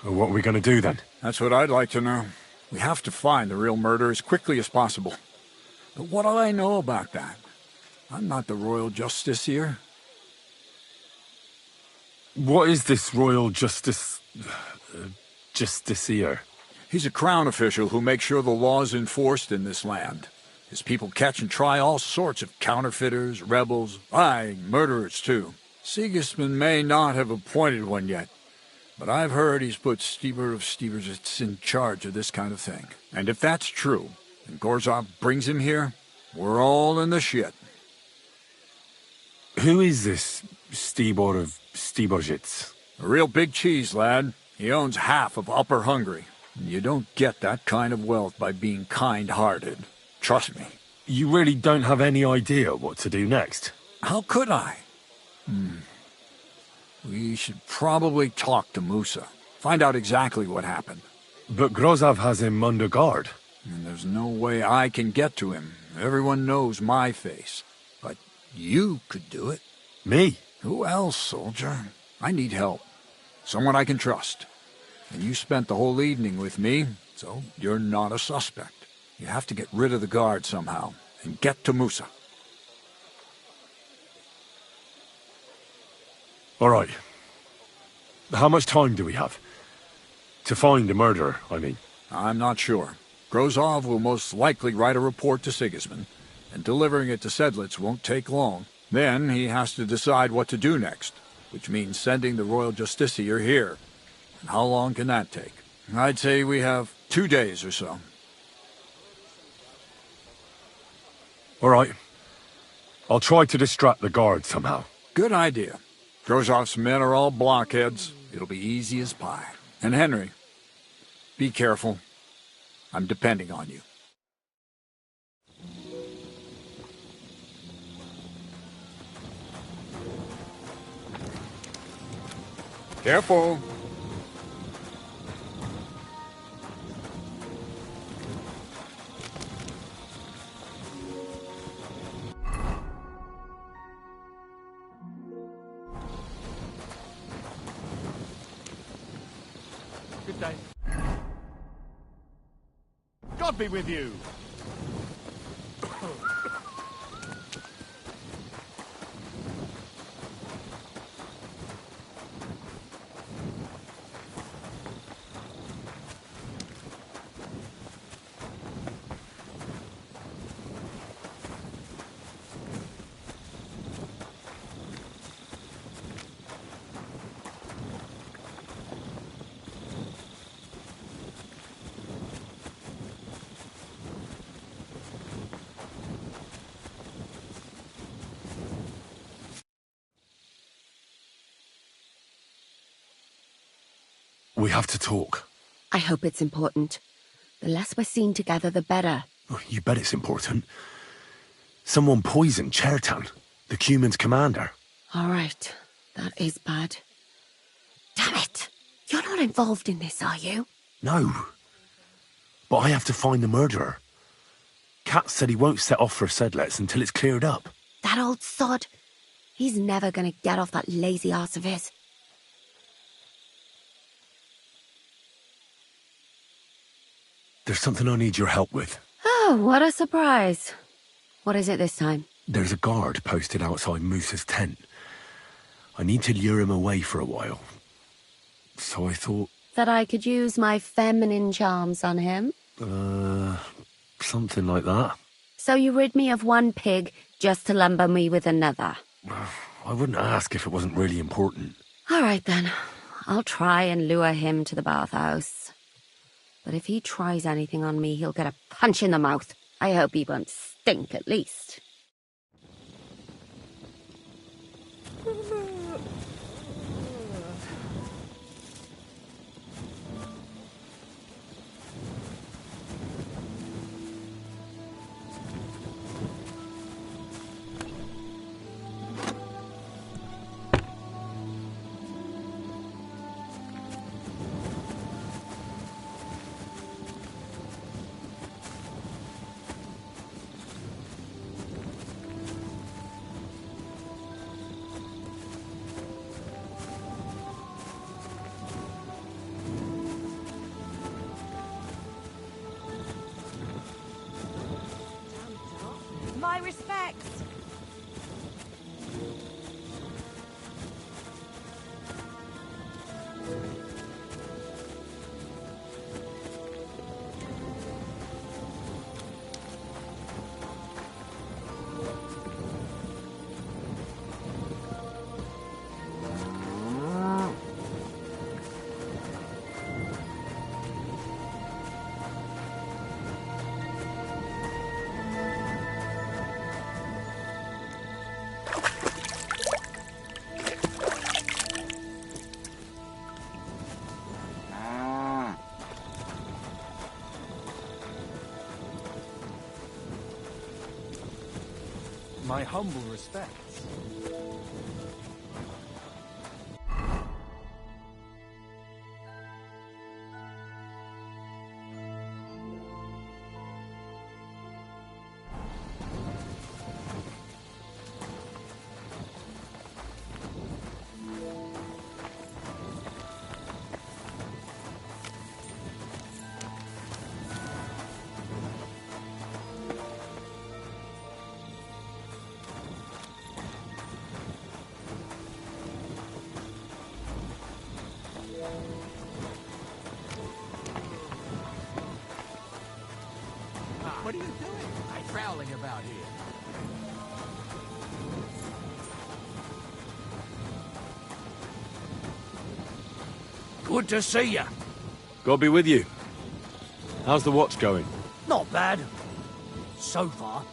Well, what are we going to do then? That's what I'd like to know. We have to find the real murderer as quickly as possible. But what do I know about that? I'm not the royal justiciar. What is this royal justiciar? He's a crown official who makes sure the law's enforced in this land. His people catch and try all sorts of counterfeiters, rebels, aye, murderers too. Sigismund may not have appointed one yet, but I've heard he's put Steber of Stebersitz in charge of this kind of thing. And if that's true, and Gorzov brings him here, we're all in the shit. Who is this Stibor of Stebersitz? A real big cheese, lad. He owns half of Upper Hungary. You don't get that kind of wealth by being kind-hearted. Trust me. You really don't have any idea what to do next? How could I? We should probably talk to Musa. Find out exactly what happened. But Grozov has him under guard. And there's no way I can get to him. Everyone knows my face. But you could do it. Me? Who else, soldier? I need help. Someone I can trust. And you spent the whole evening with me, so you're not a suspect. You have to get rid of the guard somehow, and get to Musa. All right. How much time do we have? To find the murderer, I mean. I'm not sure. Grozov will most likely write a report to Sigismund, and delivering it to Sedlitz won't take long. Then he has to decide what to do next, which means sending the royal justiciar here. And how long can that take? I'd say we have 2 days or so. All right. I'll try to distract the guard somehow. Good idea. Grozov's men are all blockheads. It'll be easy as pie. And Henry, be careful. I'm depending on you. Careful. Good day. God be with you. We have to talk. I hope it's important. The less we're seen together, the better. Oh, you bet it's important. Someone poisoned Chertan, the Cuman's commander. All right. That is bad. Damn it! You're not involved in this, are you? No. But I have to find the murderer. Kat said he won't set off for Sedlets until it's cleared up. That old sod. He's never gonna get off that lazy arse of his. There's something I need your help with. Oh, what a surprise. What is it this time? There's a guard posted outside Moose's tent. I need to lure him away for a while. So I thought... That I could use my feminine charms on him? Something like that. So you rid me of one pig just to lumber me with another? I wouldn't ask if it wasn't really important. All right then. I'll try and lure him to the bathhouse. But if he tries anything on me, he'll get a punch in the mouth. I hope he won't stink, at least. My respects. My humble respects. What are you doing? I'm prowling about here. Good to see you. God be with you. How's the watch going? Not bad. So far.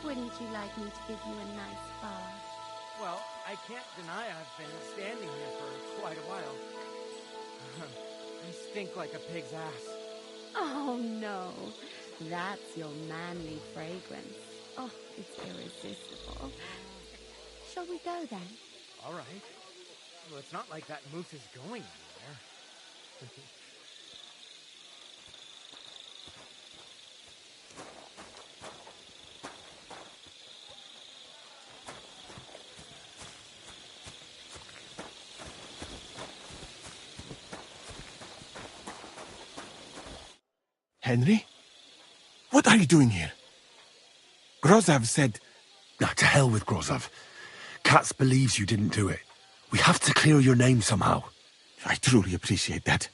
Wouldn't you like me to give you a nice bath? Well, I can't deny I've been standing here for quite a while. I stink like a pig's ass. Oh no, that's your manly fragrance. Oh, it's irresistible. Shall we go then? All right. Well, it's not like that moose is going anywhere. Henry? What are you doing here? Grozav said... Nah, to hell with Grozav. Katz believes you didn't do it. We have to clear your name somehow. I truly appreciate that.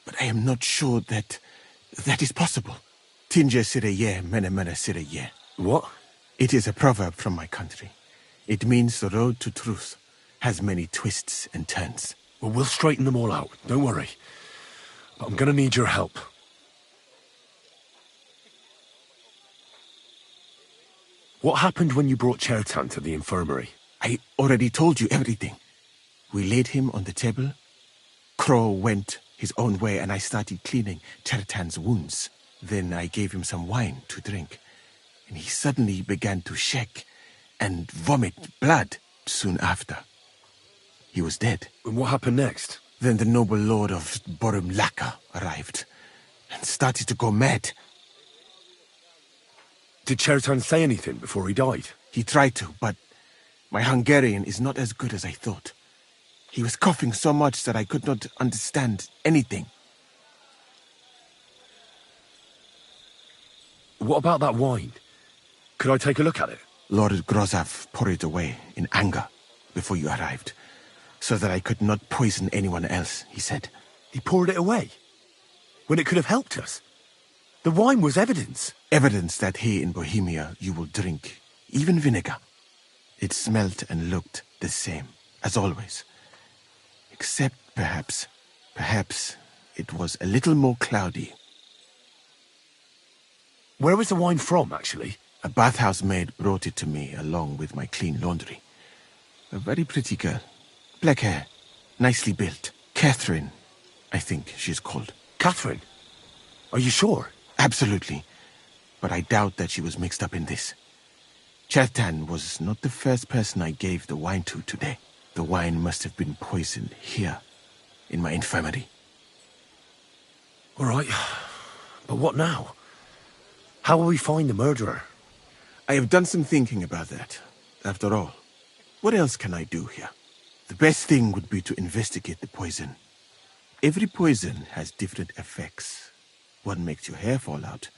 But I am not sure that is possible. Tinge sireye, mene mene sireye. What? It is a proverb from my country. It means the road to truth has many twists and turns. Well, we'll straighten them all out. Don't worry. But I'm gonna need your help. What happened when you brought Chertan to the infirmary? I already told you everything. We laid him on the table. Crow went his own way and I started cleaning Chertan's wounds. Then I gave him some wine to drink. And he suddenly began to shake and vomit blood soon after. He was dead. And what happened next? Then the noble lord of Borumlaka arrived and started to go mad. Did Chertan say anything before he died? He tried to, but my Hungarian is not as good as I thought. He was coughing so much that I could not understand anything. What about that wine? Could I take a look at it? Lord Grozav poured it away in anger before you arrived, so that I could not poison anyone else, he said. He poured it away? When it could have helped us? The wine was evidence. Evidence that here in Bohemia you will drink, even vinegar. It smelt and looked the same, as always. Except perhaps it was a little more cloudy. Where was the wine from, actually? A bathhouse maid brought it to me along with my clean laundry. A very pretty girl. Black hair, nicely built. Catherine, I think she's called. Catherine? Are you sure? Absolutely. But I doubt that she was mixed up in this. Chertan was not the first person I gave the wine to today. The wine must have been poisoned here, in my infirmary. All right. But what now? How will we find the murderer? I have done some thinking about that. After all, what else can I do here? The best thing would be to investigate the poison. Every poison has different effects. One makes your hair fall out.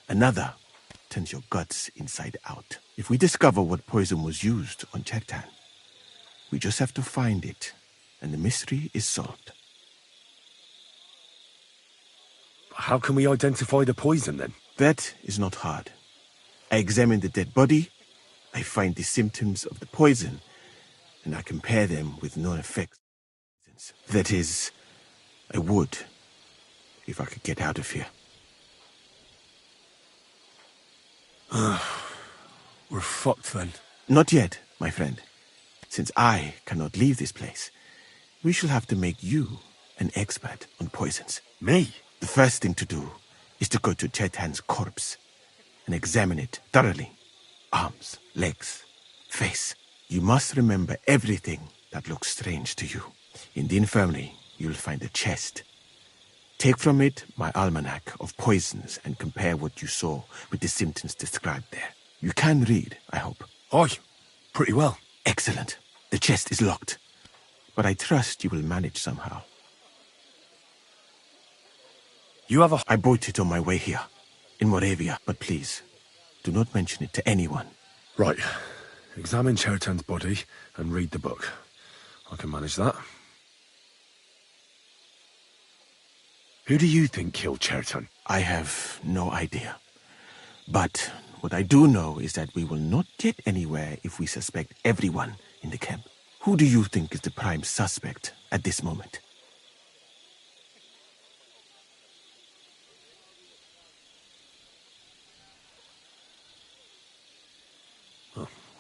Another turns your guts inside out. If we discover what poison was used on Chertan, we just have to find it, and the mystery is solved. How can we identify the poison, then? That is not hard. I examine the dead body, I find the symptoms of the poison, and I compare them with known effects. That is, I would, if I could get out of here. We're fucked, then. Not yet, my friend. Since I cannot leave this place, we shall have to make you an expert on poisons. Me? The first thing to do is to go to Chertan's corpse and examine it thoroughly. Arms, legs, face. You must remember everything that looks strange to you. In the infirmary, you'll find a chest. Take from it my almanac of poisons and compare what you saw with the symptoms described there. You can read, I hope. Aye, pretty well. Excellent. The chest is locked, but I trust you will manage somehow. You have a... I bought it on my way here, in Moravia, but please, do not mention it to anyone. Right. Examine Chertan's body and read the book. I can manage that. Who do you think killed Chertan? I have no idea. But what I do know is that we will not get anywhere if we suspect everyone in the camp. Who do you think is the prime suspect at this moment?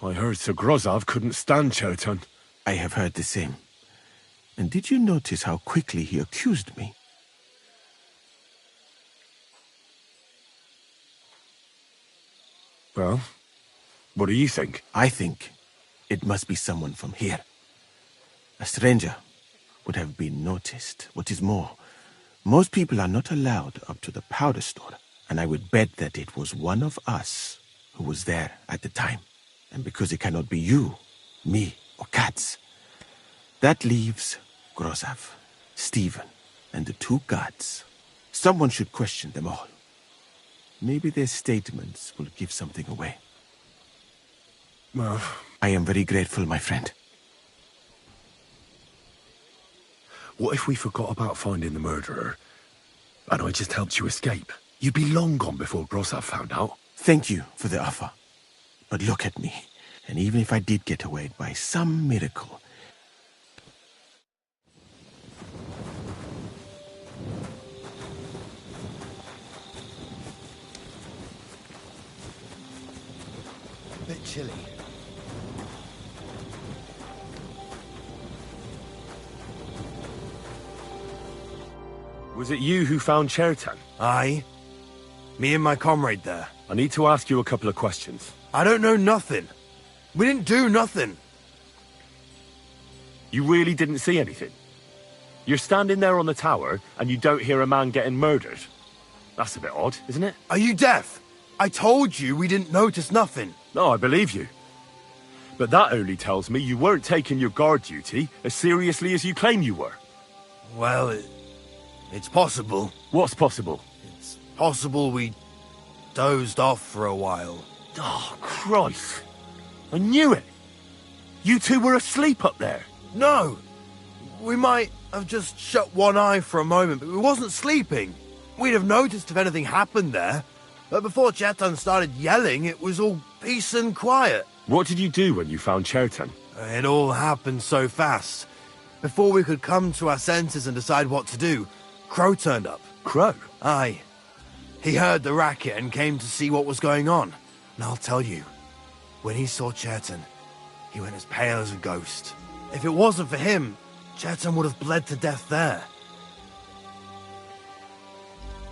I heard Sir Grozov couldn't stand Cherton. I have heard the same. And did you notice how quickly he accused me? Well, what do you think? I think it must be someone from here. A stranger would have been noticed. What is more, most people are not allowed up to the powder store, and I would bet that it was one of us who was there at the time. And because it cannot be you, me, or Katz, that leaves Grozov, Stephen, and the two guards. Someone should question them all. Maybe their statements will give something away. Well, I am very grateful, my friend. What if we forgot about finding the murderer, and I just helped you escape? You'd be long gone before Grozov found out. Thank you for the offer. But look at me, and even if I did get away by some miracle, bit chilly. Was it you who found Chertan? Aye. Me and my comrade there. I need to ask you a couple of questions. I don't know nothing. We didn't do nothing. You really didn't see anything? You're standing there on the tower, and you don't hear a man getting murdered? That's a bit odd, isn't it? Are you deaf? I told you we didn't notice nothing. No, I believe you. But that only tells me you weren't taking your guard duty as seriously as you claim you were. Well, it's possible. What's possible? It's possible we dozed off for a while. Oh, Christ. I knew it. You two were asleep up there. No. We might have just shut one eye for a moment, but we wasn't sleeping. We'd have noticed if anything happened there. But before Chetan started yelling, it was all peace and quiet. What did you do when you found Chertan? It all happened so fast. Before we could come to our senses and decide what to do, Crow turned up. Crow? Aye. He heard the racket and came to see what was going on. And I'll tell you, when he saw Chertan, he went as pale as a ghost. If it wasn't for him, Chertan would have bled to death there.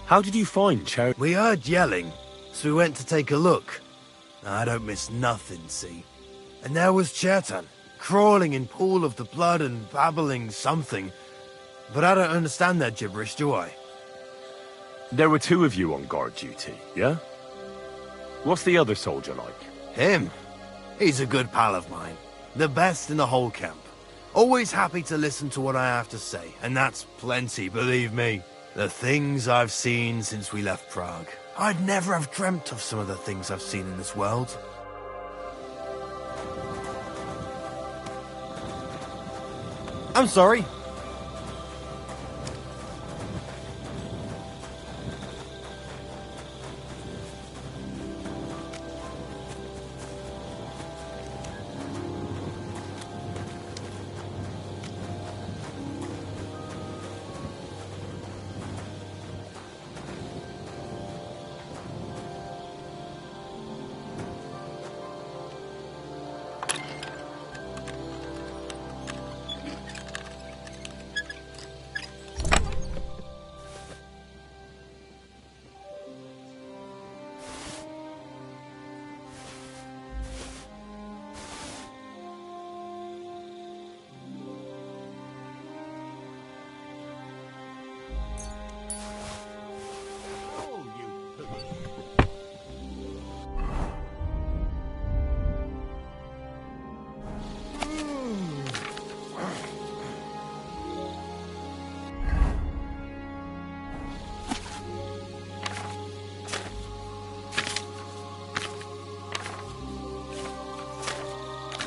How did you find Chertan? We heard yelling, so we went to take a look. I don't miss nothing, see? And there was Chertan, crawling in pool of the blood and babbling something. But I don't understand that gibberish, do I? There were two of you on guard duty, yeah? What's the other soldier like? Him? He's a good pal of mine. The best in the whole camp. Always happy to listen to what I have to say, and that's plenty, believe me. The things I've seen since we left Prague. I'd never have dreamt of some of the things I've seen in this world. I'm sorry.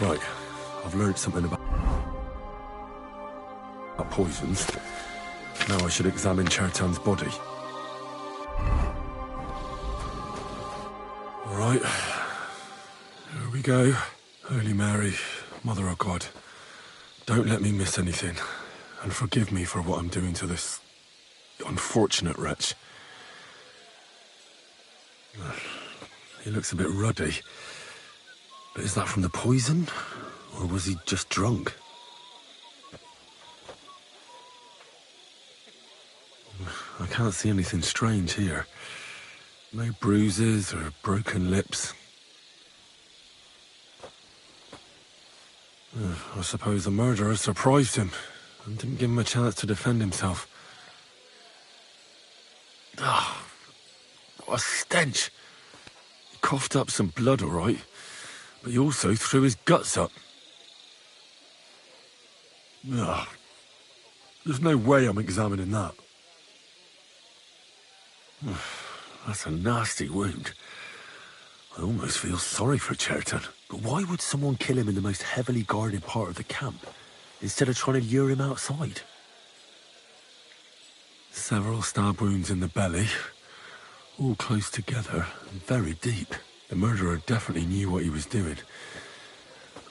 Right, I've learned something about poisons. Now I should examine Chertan's body. All right, here we go. Holy Mary, Mother of God, don't let me miss anything, and forgive me for what I'm doing to this unfortunate wretch. He looks a bit ruddy. But is that from the poison? Or was he just drunk? I can't see anything strange here. No bruises or broken lips. I suppose the murderer surprised him and didn't give him a chance to defend himself. Ah, what a stench. He coughed up some blood, all right, but he also threw his guts up. Ugh. There's no way I'm examining that. That's a nasty wound. I almost feel sorry for Cherton. But why would someone kill him in the most heavily guarded part of the camp, instead of trying to lure him outside? Several stab wounds in the belly, all close together and very deep. The murderer definitely knew what he was doing.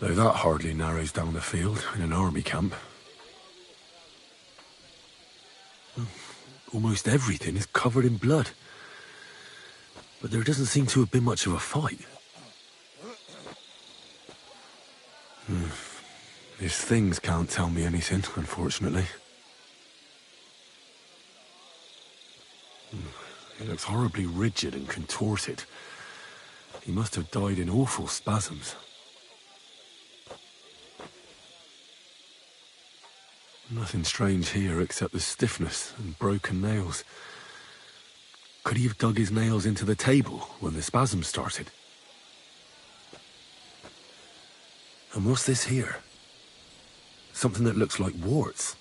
Though that hardly narrows down the field in an army camp. Almost everything is covered in blood. But there doesn't seem to have been much of a fight. These things can't tell me anything, unfortunately. He looks horribly rigid and contorted. He must have died in awful spasms. Nothing strange here except the stiffness and broken nails. Could he have dug his nails into the table when the spasms started? And what's this here? Something that looks like warts.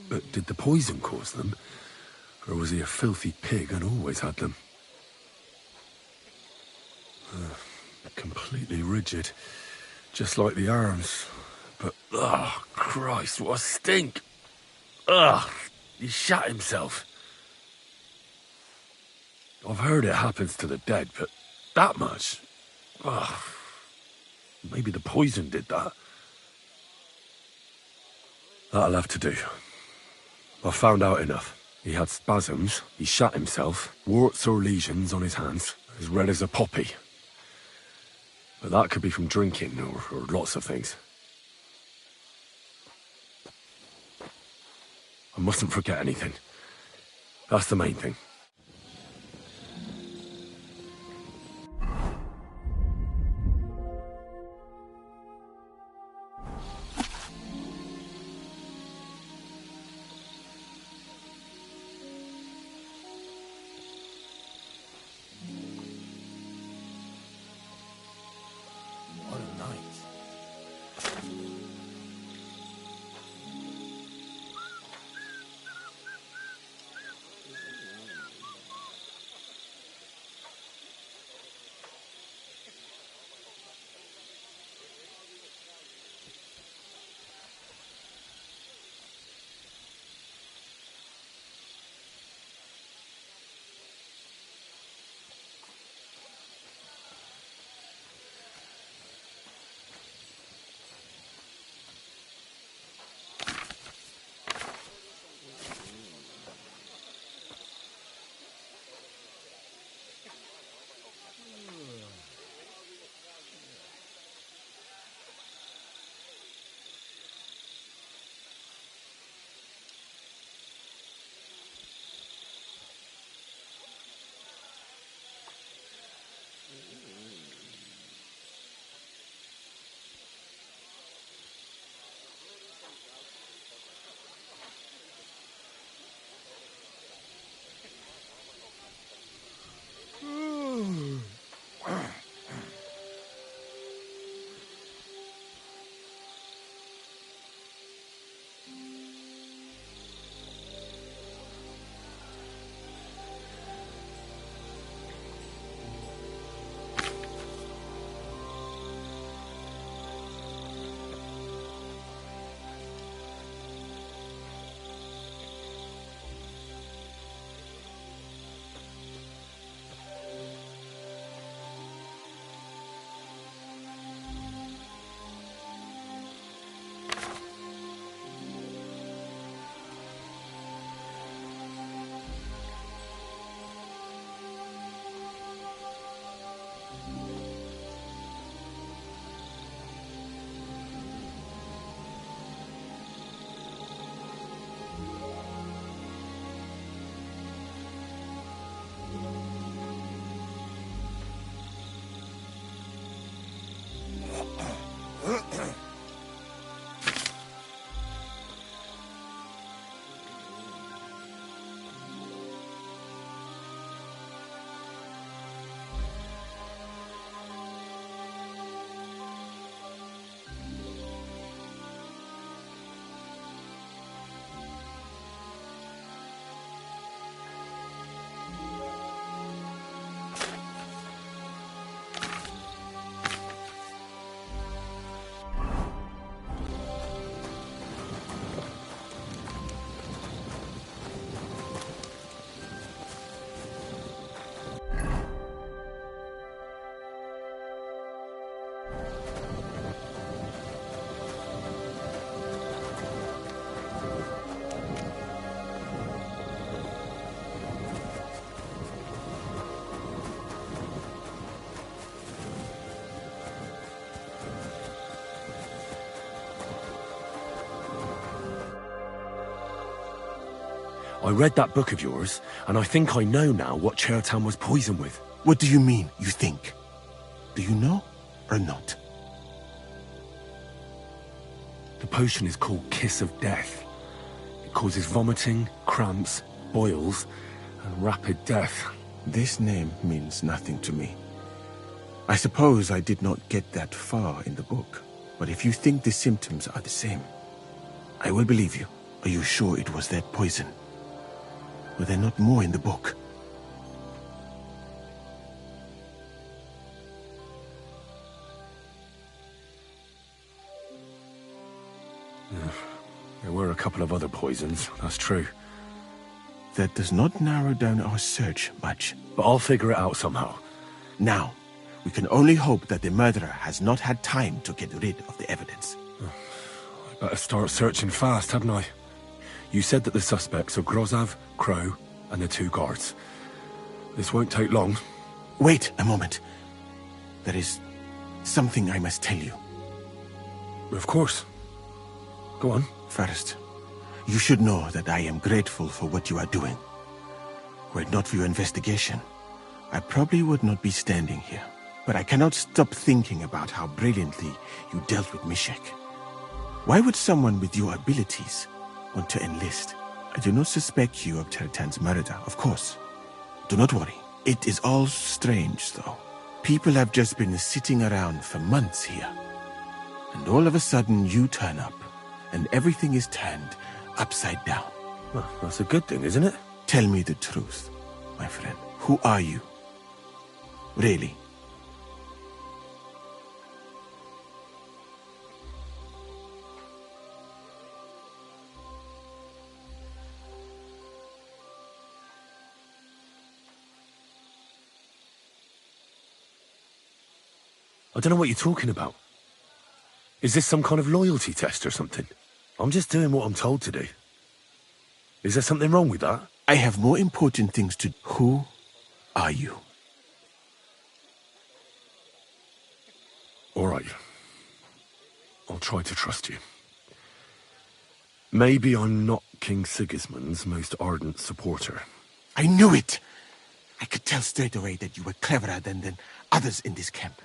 But did the poison cause them? Or was he a filthy pig and always had them? Completely rigid. Just like the arms. But, oh, Christ, what a stink! Ugh, he shat himself. I've heard it happens to the dead, but that much? Ugh. Maybe the poison did that. That'll have to do. I've found out enough. He had spasms, he shat himself, warts or lesions on his hands, as red as a poppy. But that could be from drinking, or lots of things. I mustn't forget anything. That's the main thing. What a night. I read that book of yours, and I think I know now what Chertown was poisoned with. What do you mean, you think? Do you know or not? The potion is called Kiss of Death. It causes vomiting, cramps, boils, and rapid death. This name means nothing to me. I suppose I did not get that far in the book, but if you think the symptoms are the same, I will believe you. Are you sure it was that poison? Were there not more in the book? There were a couple of other poisons, that's true. That does not narrow down our search much. But I'll figure it out somehow. Now, we can only hope that the murderer has not had time to get rid of the evidence. I better start searching fast, hadn't I? You said that the suspects are Grozav, Crow, and the 2 guards. This won't take long. Wait a moment. There is something I must tell you. Of course. Go on. First, you should know that I am grateful for what you are doing. Were it not for your investigation, I probably would not be standing here. But I cannot stop thinking about how brilliantly you dealt with Mishek. Why would someone with your abilities want to enlist? I do not suspect you of Chertan's murder, of course. Do not worry. It is all strange, though. People have just been sitting around for months here. And all of a sudden you turn up, and everything is turned upside down. Well, that's a good thing, isn't it? Tell me the truth, my friend. Who are you? Really? I don't know what you're talking about. Is this some kind of loyalty test or something? I'm just doing what I'm told to do. Is there something wrong with that? I have more important things to do. Who are you? All right. I'll try to trust you. Maybe I'm not King Sigismund's most ardent supporter. I knew it! I could tell straight away that you were cleverer than others in this camp.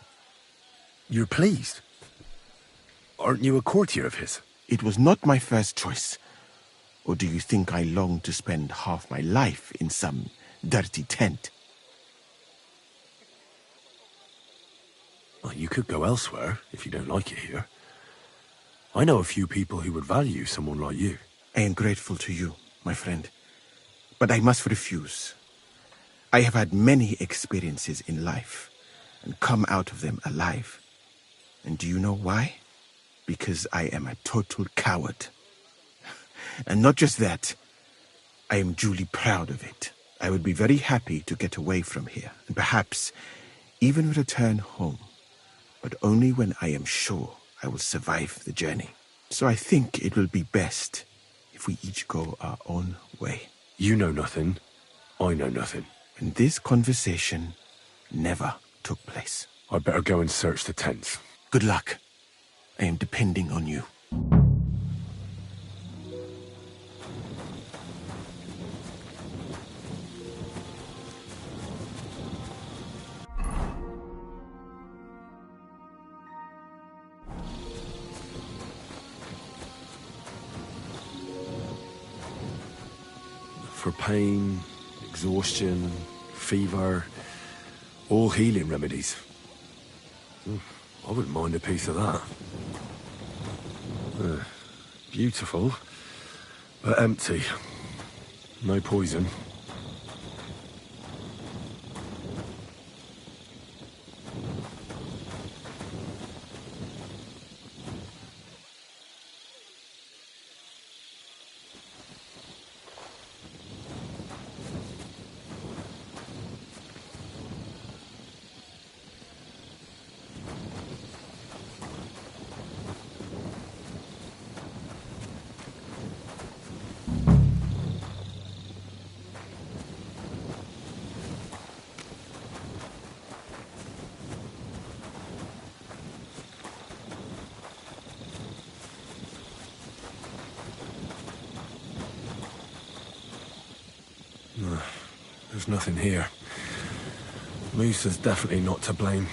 You're pleased? Aren't you a courtier of his? It was not my first choice. Or do you think I long to spend half my life in some dirty tent? Well, you could go elsewhere if you don't like it here. I know a few people who would value someone like you. I am grateful to you, my friend. But I must refuse. I have had many experiences in life and come out of them alive. And do you know why? Because I am a total coward. And not just that, I am duly proud of it. I would be very happy to get away from here, and perhaps even return home, but only when I am sure I will survive the journey. So I think it will be best if we each go our own way. You know nothing, I know nothing. And this conversation never took place. I'd better go and search the tents. Good luck. I am depending on you. For pain, exhaustion, fever, all healing remedies. I wouldn't mind a piece of that. Beautiful, but empty. No poison. There's nothing here. Musa's definitely not to blame.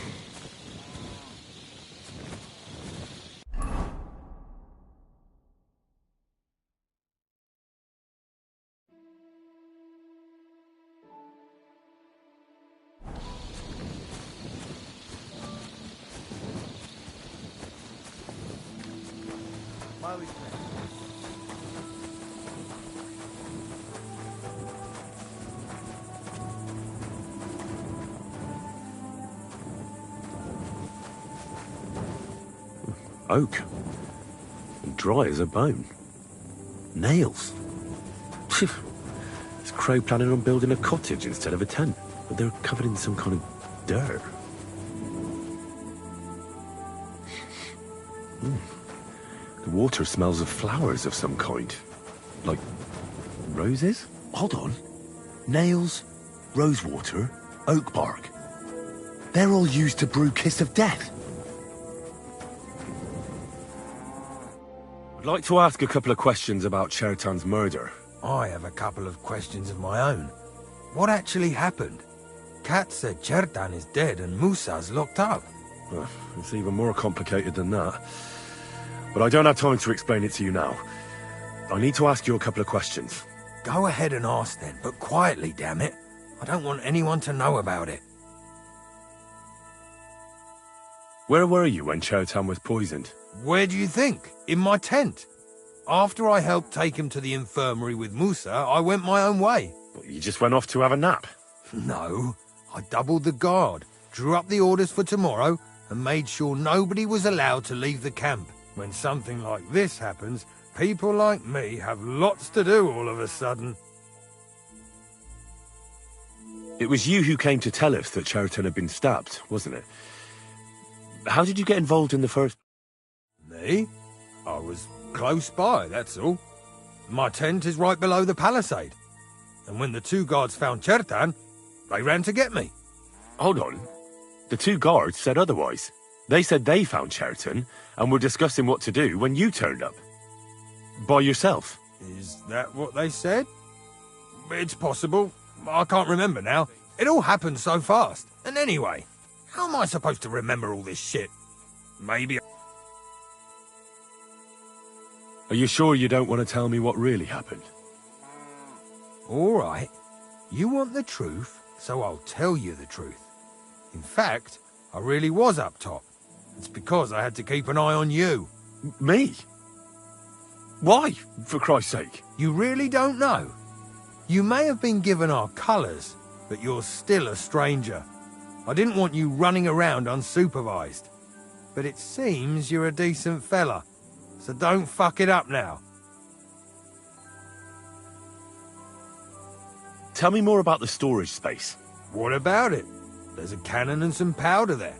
Oak. And dry as a bone. Nails. Is Crow planning on building a cottage instead of a tent? But they're covered in some kind of dirt. The water smells of flowers of some kind. Like roses? Hold on. Nails, rosewater, oak bark. They're all used to brew Kiss of Death. I'd like to ask a couple of questions about Chertan's murder. I have a couple of questions of my own. What actually happened? Kat said Chertan is dead and Musa's locked up. It's even more complicated than that. But I don't have time to explain it to you now. I need to ask you a couple of questions. Go ahead and ask then, but quietly, damn it. I don't want anyone to know about it. Where were you when Chertan was poisoned? Where do you think? In my tent. After I helped take him to the infirmary with Musa, I went my own way. But you just went off to have a nap? No. I doubled the guard, drew up the orders for tomorrow, and made sure nobody was allowed to leave the camp. When something like this happens, people like me have lots to do all of a sudden. It was you who came to tell us that Chertan had been stabbed, wasn't it? How did you get involved in the first... Me? I was close by, that's all. My tent is right below the palisade. And when the two guards found Chertan, they ran to get me. Hold on. The two guards said otherwise. They said they found Chertan and were discussing what to do when you turned up. By yourself. Is that what they said? It's possible. I can't remember now. It all happened so fast. And anyway, how am I supposed to remember all this shit? Maybe... Are you sure you don't want to tell me what really happened? All right. You want the truth, so I'll tell you the truth. In fact, I really was up top. It's because I had to keep an eye on you. Me? Why, for Christ's sake? You really don't know? You may have been given our colours, but you're still a stranger. I didn't want you running around unsupervised. But it seems you're a decent fella. So don't fuck it up now. Tell me more about the storage space. What about it? There's a cannon and some powder there.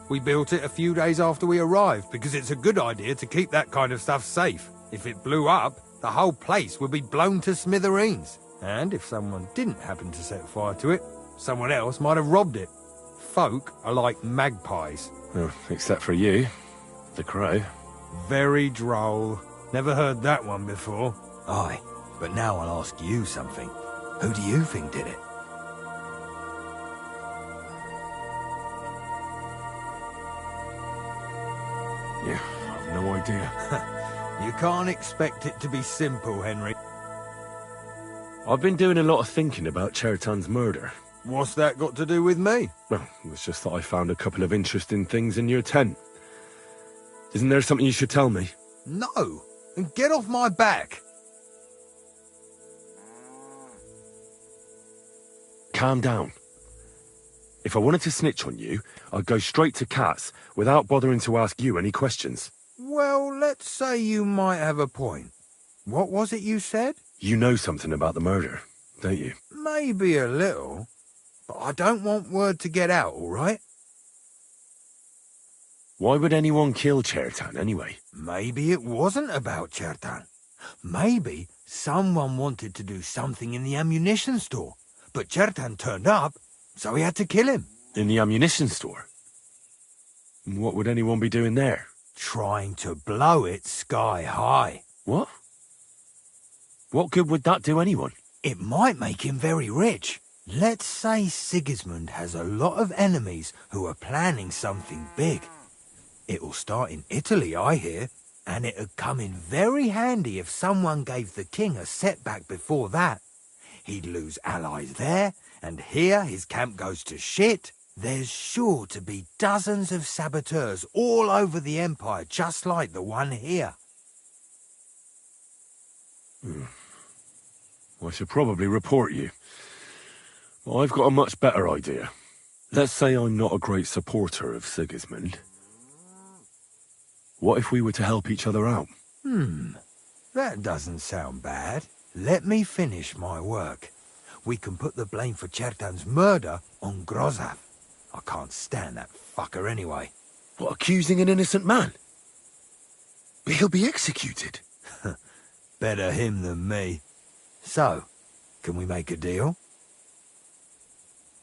We built it a few days after we arrived because it's a good idea to keep that kind of stuff safe. If it blew up, the whole place would be blown to smithereens. And if someone didn't happen to set fire to it, someone else might have robbed it. Folk are like magpies. Oh, except for you, the crow. Very droll. Never heard that one before. Aye, but now I'll ask you something. Who do you think did it? Yeah, I've no idea. You can't expect it to be simple, Henry. I've been doing a lot of thinking about Chertan's murder. What's that got to do with me? Well, it's just that I found a couple of interesting things in your tent. Isn't there something you should tell me? No, and get off my back. Calm down. If I wanted to snitch on you, I'd go straight to Kat's without bothering to ask you any questions. Well, let's say you might have a point. What was it you said? You know something about the murder, don't you? Maybe a little, but I don't want word to get out, all right? Why would anyone kill Chertan anyway? Maybe it wasn't about Chertan. Maybe someone wanted to do something in the ammunition store, but Chertan turned up, so he had to kill him. In the ammunition store? What would anyone be doing there? Trying to blow it sky high. What? What good would that do anyone? It might make him very rich. Let's say Sigismund has a lot of enemies who are planning something big. It'll start in Italy, I hear, and it'd come in very handy if someone gave the king a setback before that. He'd lose allies there, and here his camp goes to shit. There's sure to be dozens of saboteurs all over the Empire, just like the one here. I should probably report you. But I've got a much better idea. Let's say I'm not a great supporter of Sigismund. What if we were to help each other out? That doesn't sound bad. Let me finish my work. We can put the blame for Chertan's murder on Grozav. I can't stand that fucker anyway. What, accusing an innocent man? But he'll be executed. Better him than me. So, can we make a deal?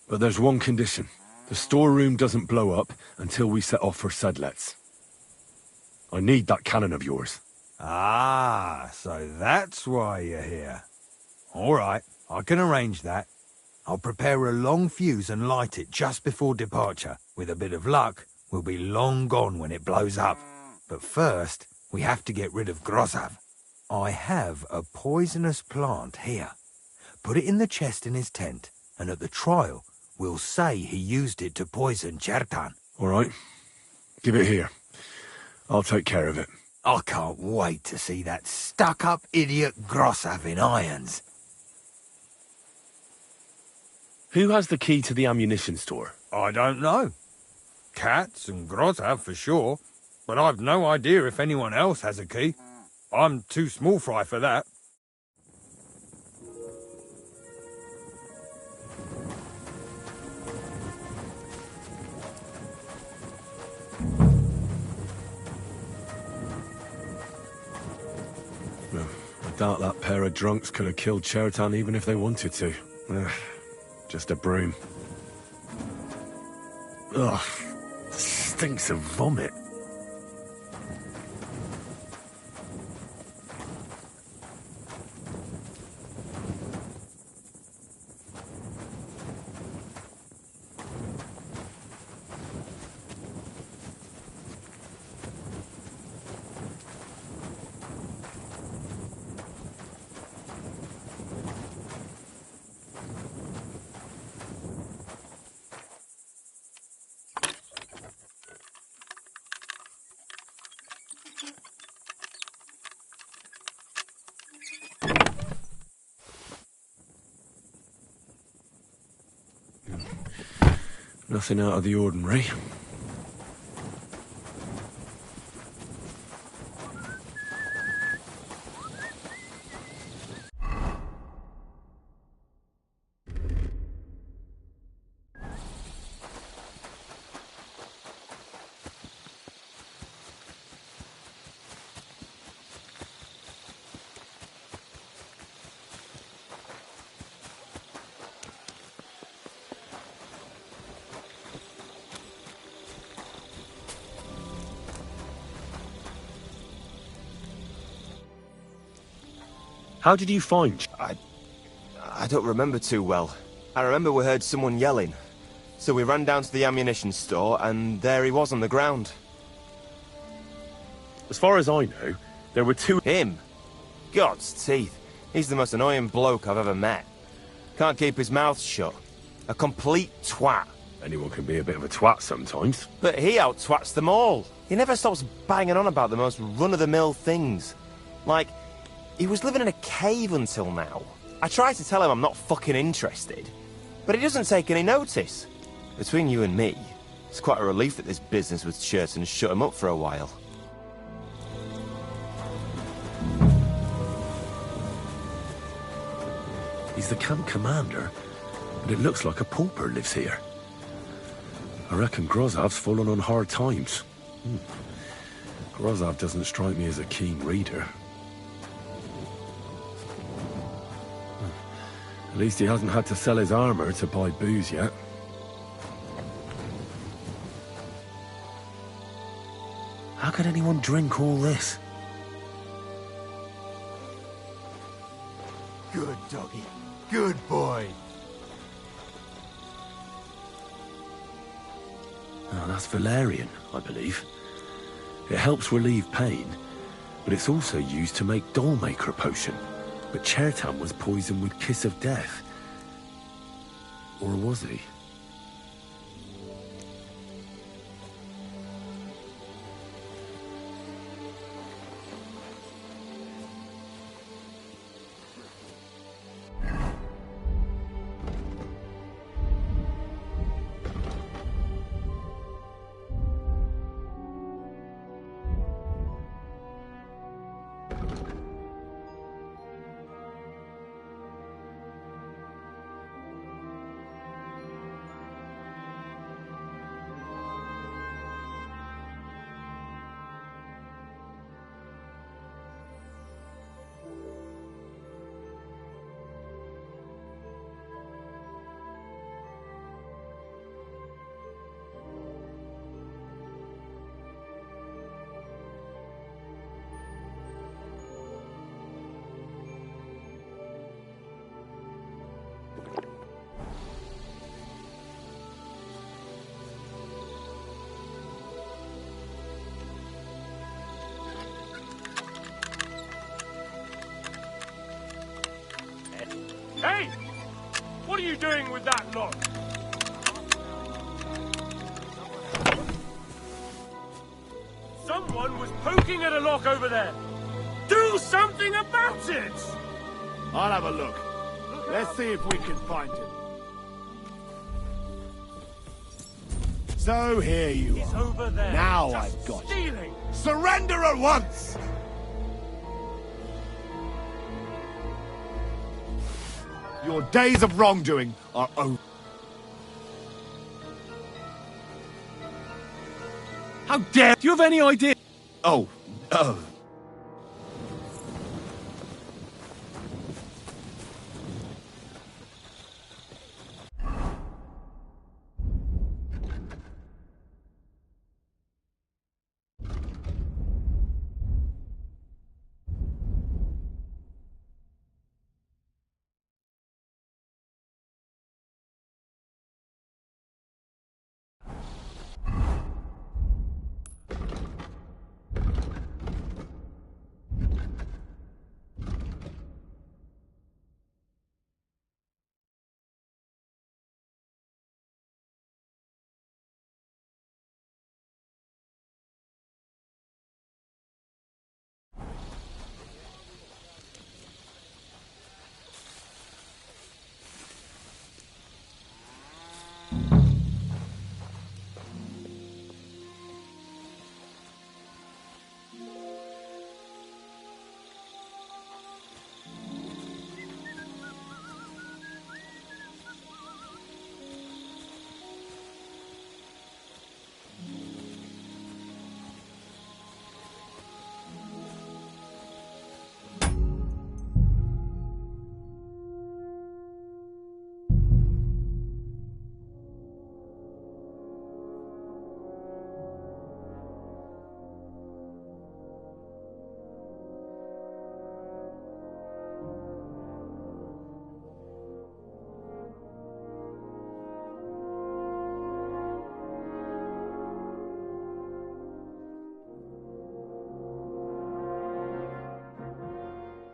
But there's one condition. The storeroom doesn't blow up until we set off for Sedlets. I need that cannon of yours. Ah, so that's why you're here. All right, I can arrange that. I'll prepare a long fuse and light it just before departure. With a bit of luck, we'll be long gone when it blows up. But first, we have to get rid of Grozav. I have a poisonous plant here. Put it in the chest in his tent, and at the trial, we'll say he used it to poison Chertan. All right. Give it here. I'll take care of it. I can't wait to see that stuck-up idiot Grozav in irons. Who has the key to the ammunition store? I don't know. Katz and Grozav for sure, but I've no idea if anyone else has a key. I'm too small fry for that. I doubt that pair of drunks could have killed Chertan even if they wanted to. Just a broom. Ugh, stinks of vomit. Nothing out of the ordinary. How did you find... I don't remember too well. I remember we heard someone yelling. So we ran down to the ammunition store, and there he was on the ground. As far as I know, there were two... Him? God's teeth. He's the most annoying bloke I've ever met. Can't keep his mouth shut. A complete twat. Anyone can be a bit of a twat sometimes. But he out-twats them all. He never stops banging on about the most run-of-the-mill things. Like... he was living in a cave until now. I tried to tell him I'm not fucking interested, but he doesn't take any notice. Between you and me, it's quite a relief that this business with Chertan shut him up for a while. He's the camp commander, but it looks like a pauper lives here. I reckon Grozav's fallen on hard times. Grozav doesn't strike me as a keen reader. At least he hasn't had to sell his armor to buy booze yet. How could anyone drink all this? Good doggy. Good boy. Oh, that's valerian, I believe. It helps relieve pain, but it's also used to make Dollmaker potion. But Chertam was poisoned with Kiss of Death. Or was he? Hey! What are you doing with that lot? Someone was poking at a lock over there. Do something about it! I'll have a look. Let's see if we can find him. So here you He's are. over there. Now Just I've got stealing. you. Surrender at once! Your days of wrongdoing are over. How dare... Do you have any idea? Oh, no.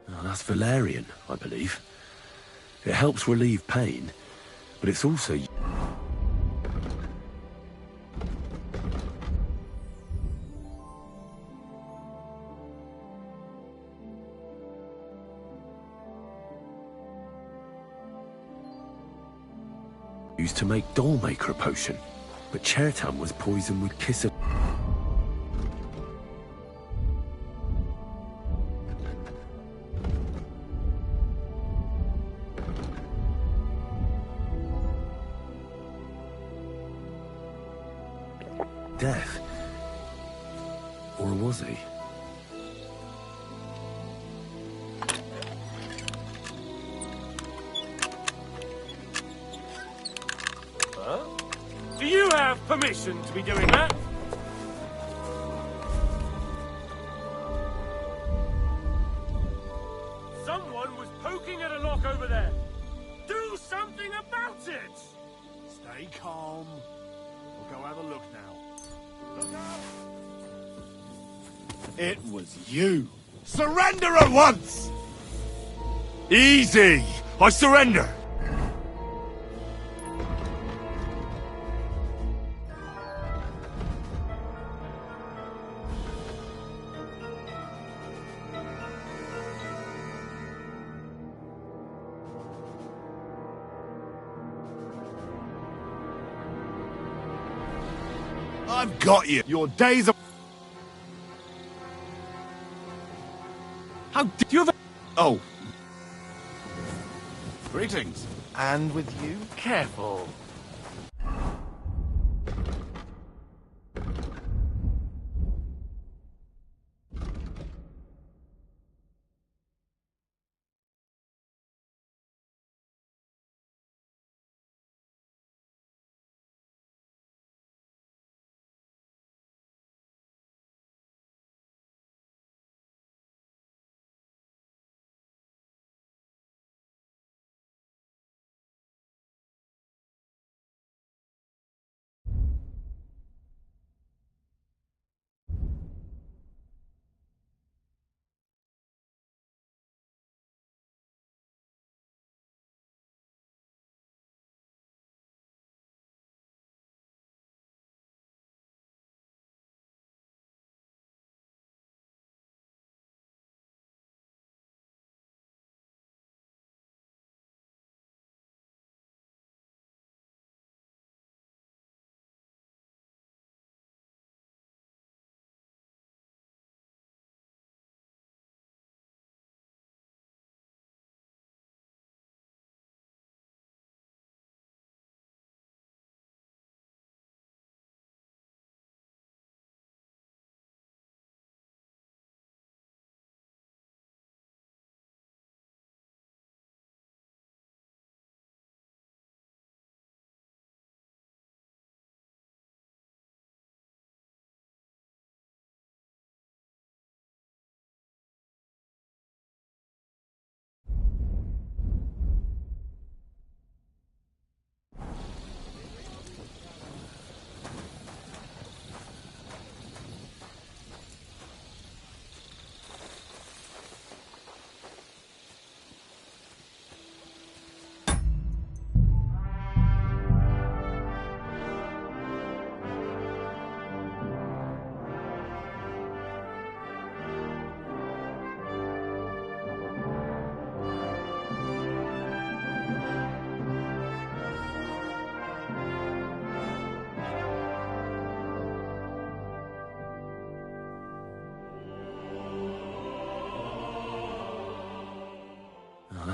Oh, that's valerian, I believe. It helps relieve pain, but it's also... used to make Dollmaker potion. But Chertam was poisoned with Kiss of... Death. Or was he? Huh? Do you have permission to be doing that? Someone was poking at a lock over there. Do something about it! Stay calm. We'll go have a look now. It was you. Surrender at once! Easy! I surrender! I've got you. Your days are... How did you have... Oh. Greetings. And with you? Careful.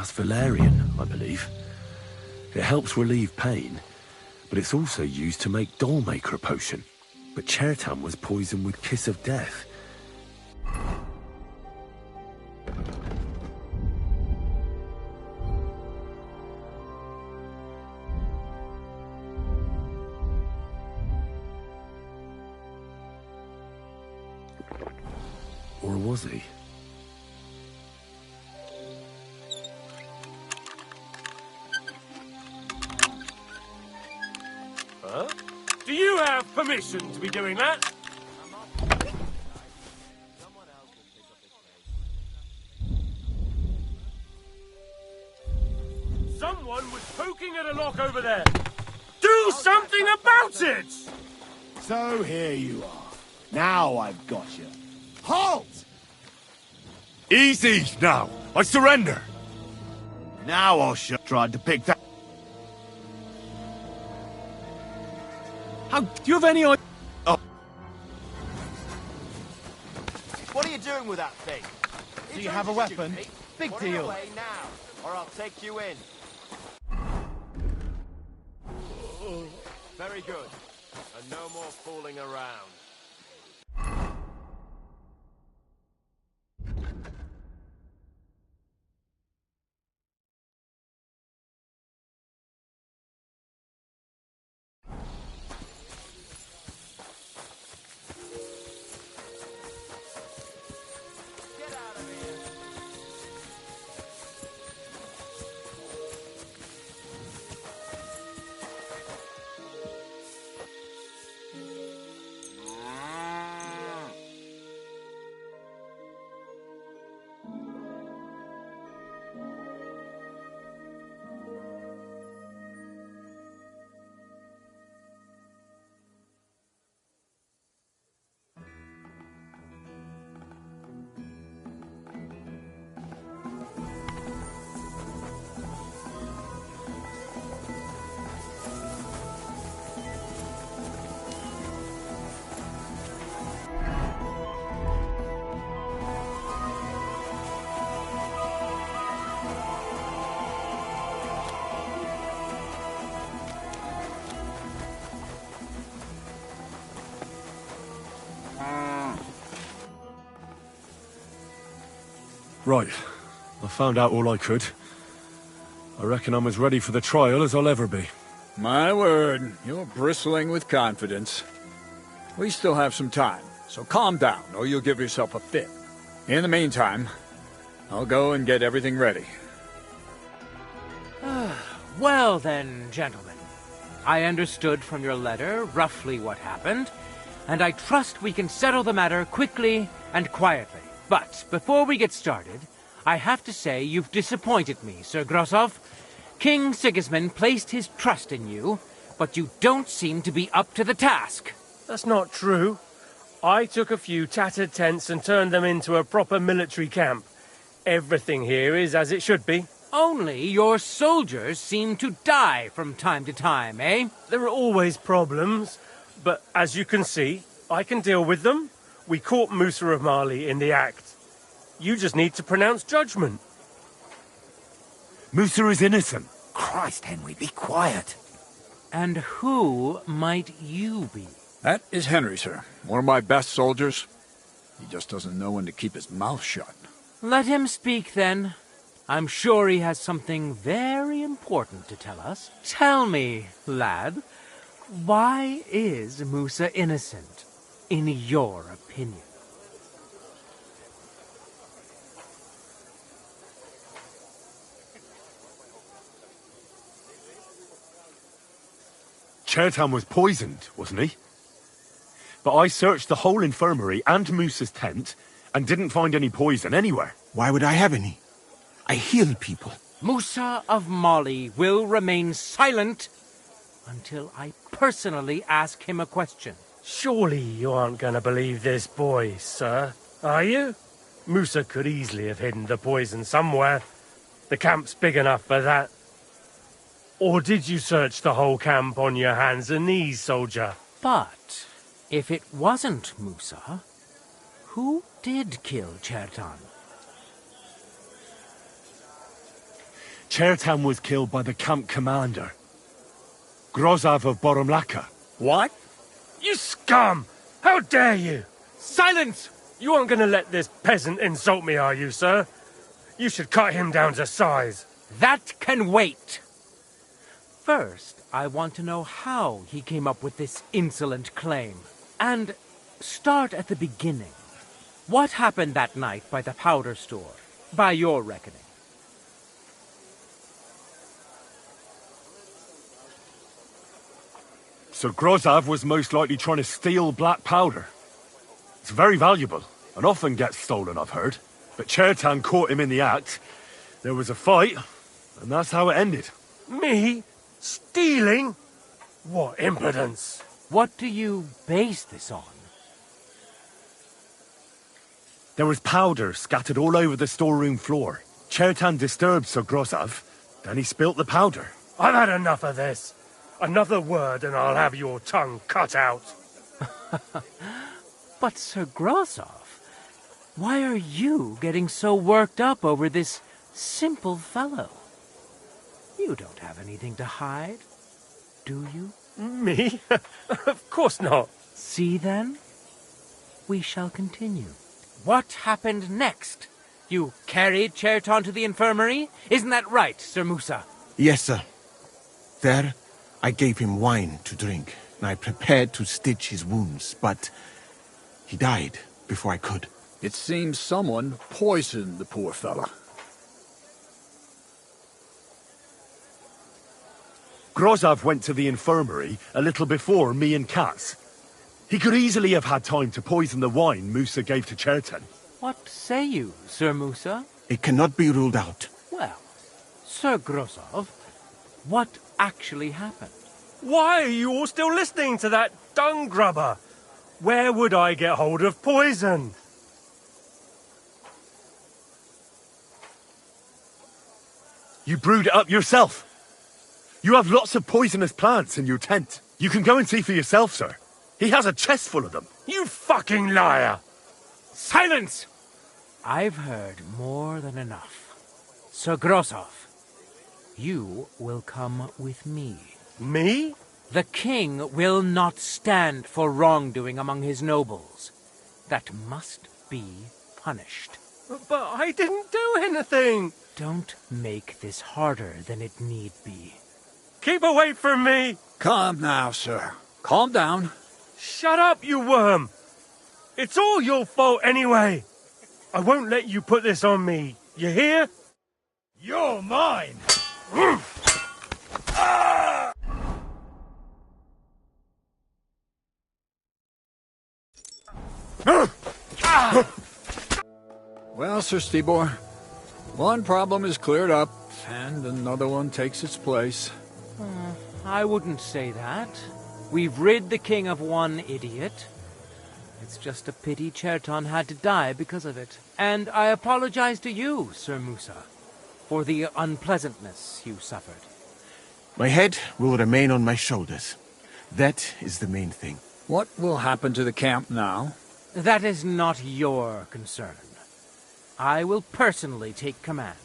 That's valerian, I believe. It helps relieve pain, but it's also used to make Dollmaker potion. But Chertam was poisoned with Kiss of Death. Or was he? Huh? Do you have permission to be doing that? Someone was poking at a lock over there. Do something about it! So here you are. Now I've got you. Halt! Easy now! I surrender! Now I'll tried to pick that... How do you have any idea? Oh. What are you doing with that thing? Do you have a weapon? Big Put it deal. away now, or I'll take you in. Very good. And no more fooling around. Right. I found out all I could. I reckon I'm as ready for the trial as I'll ever be. My word, you're bristling with confidence. We still have some time, so calm down, or you'll give yourself a fit. In the meantime, I'll go and get everything ready. Well then, gentlemen. I understood from your letter roughly what happened, and I trust we can settle the matter quickly and quietly. But before we get started, I have to say you've disappointed me, Sir Grosov. King Sigismund placed his trust in you, but you don't seem to be up to the task. That's not true. I took a few tattered tents and turned them into a proper military camp. Everything here is as it should be. Only your soldiers seem to die from time to time, eh? There are always problems, but as you can see, I can deal with them. We caught Musa of Mali in the act. You just need to pronounce judgment. Musa is innocent. Christ, Henry, be quiet. And who might you be? That is Henry, sir. One of my best soldiers. He just doesn't know when to keep his mouth shut. Let him speak, then. I'm sure he has something very important to tell us. Tell me, lad, why is Musa innocent, in your opinion? Chertan was poisoned, wasn't he? But I searched the whole infirmary and Musa's tent and didn't find any poison anywhere. Why would I have any? I heal people. Musa of Mali will remain silent until I personally ask him a question. Surely you aren't going to believe this boy, sir, are you? Musa could easily have hidden the poison somewhere. The camp's big enough for that. Or did you search the whole camp on your hands and knees, soldier? But if it wasn't Musa, who did kill Chertan? Chertan was killed by the camp commander, Grozov of Boromlaka. What? You scum! How dare you! Silence! You aren't going to let this peasant insult me, are you, sir? You should cut him down to size. That can wait. First, I want to know how he came up with this insolent claim. And start at the beginning. What happened that night by the powder store, by your reckoning? So Grozov was most likely trying to steal black powder. It's very valuable, and often gets stolen, I've heard. But Chertan caught him in the act. There was a fight, and that's how it ended. Me? Stealing? What impudence! What do you base this on? There was powder scattered all over the storeroom floor. Chertan disturbed Sir Grozov, then he spilt the powder. I've had enough of this. Another word and I'll have your tongue cut out. But Sir Grozov, why are you getting so worked up over this simple fellow? You don't have anything to hide, do you? Me? Of course not. See then? We shall continue. What happened next? You carried Chertan to the infirmary? Isn't that right, Sir Musa? Yes, sir. There, I gave him wine to drink, and I prepared to stitch his wounds, but he died before I could. It seems someone poisoned the poor fella. Grozov went to the infirmary a little before me and Katz. He could easily have had time to poison the wine Musa gave to Chertan. What say you, Sir Musa? It cannot be ruled out. Well, Sir Grozov, what actually happened? Why are you all still listening to that dung grubber? Where would I get hold of poison? You brewed it up yourself. You have lots of poisonous plants in your tent. You can go and see for yourself, sir. He has a chest full of them. You fucking liar! Silence! I've heard more than enough. Sir Grozov, you will come with me. Me? The king will not stand for wrongdoing among his nobles. That must be punished. But I didn't do anything! Don't make this harder than it need be. Keep away from me! Calm now, sir. Calm down. Shut up, you worm! It's all your fault anyway! I won't let you put this on me, you hear? You're mine! Well, Sir Stibor, one problem is cleared up, and another one takes its place. I wouldn't say that. We've rid the king of one idiot. It's just a pity Cherton had to die because of it. And I apologize to you, Sir Musa, for the unpleasantness you suffered. My head will remain on my shoulders. That is the main thing. What will happen to the camp now? That is not your concern. I will personally take command.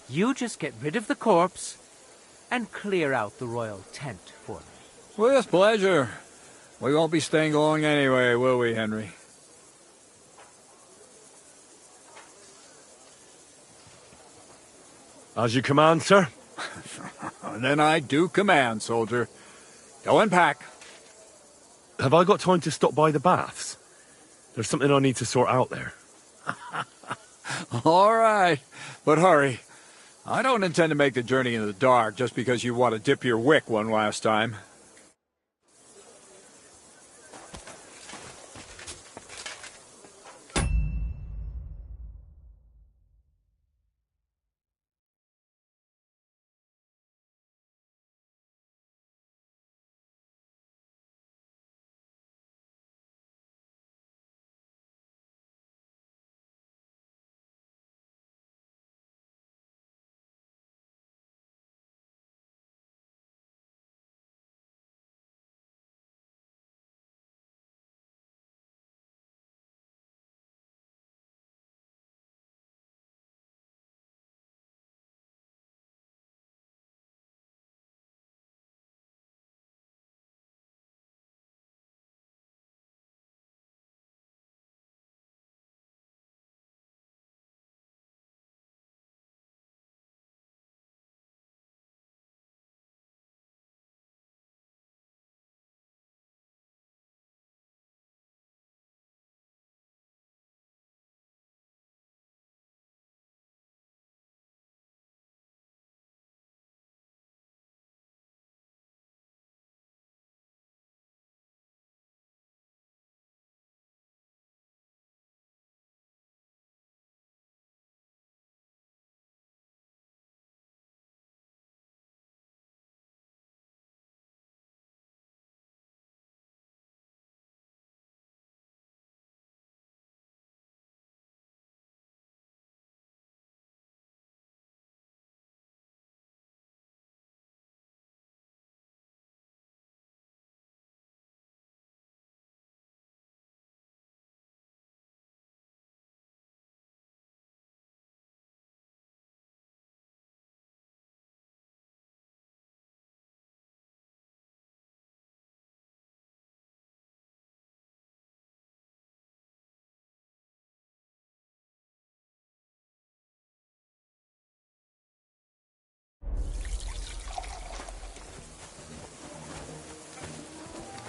You just get rid of the corpse and clear out the royal tent for me. With pleasure. We won't be staying long anyway, will we, Henry? As you command, sir. Then I do command, soldier. Go and pack. Have I got time to stop by the baths? There's something I need to sort out there. All right, but hurry. I don't intend to make the journey in the dark just because you want to dip your wick one last time.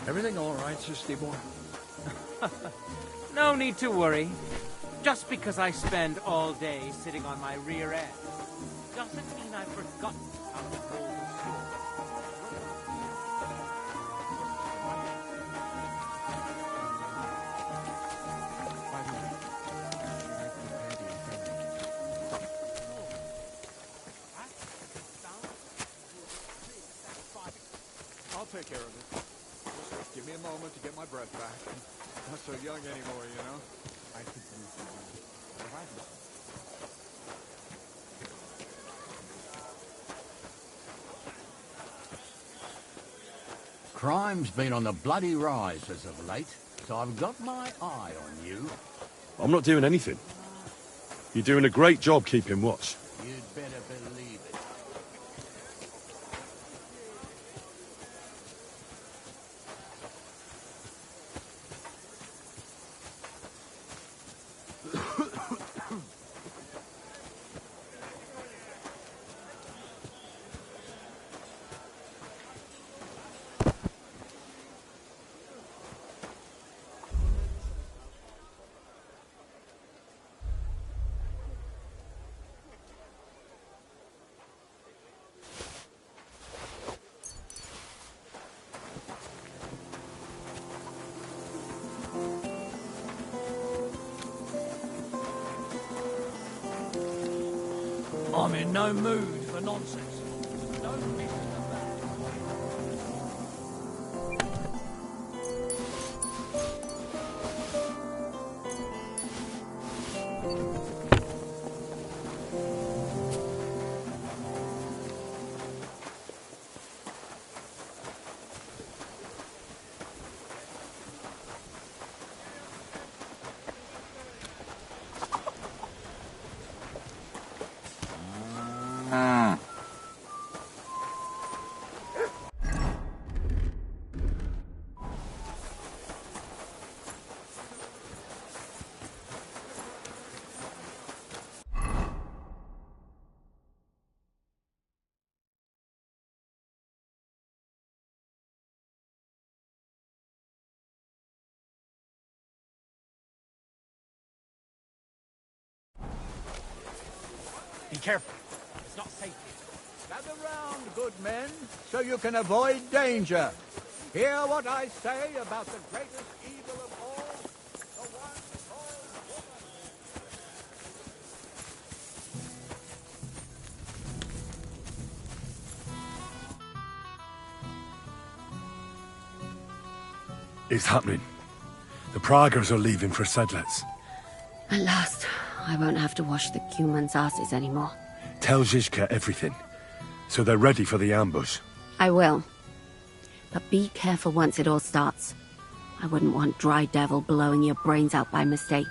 Everything all right, Sir Stibor? No need to worry. Just because I spend all day sitting on my rear end doesn't mean I've forgotten how to hold a sword. I'll take care of it. Just give me a moment to get my breath back. I'm not so young anymore, you know? I could use some Crime's been on the bloody rise as of late, so I've got my eye on you. I'm not doing anything. You're doing a great job keeping watch. You'd better believe it. I'm in no mood for nonsense. Don't be Be careful. It's not safe here. Gather round, good men, so you can avoid danger. Hear what I say about the greatest evil of all, the one called woman. It's happening. The Praggers are leaving for Sedlets. At last, I won't have to wash the humans' asses anymore. Tell Zizka everything, so they're ready for the ambush. I will. But be careful once it all starts. I wouldn't want Dry Devil blowing your brains out by mistake.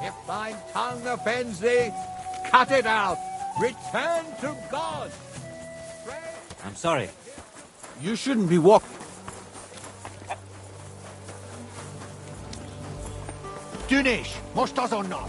If thine tongue offends thee, cut it out. Return to God. I'm sorry. You shouldn't be walking. Dünish, most doesn't know.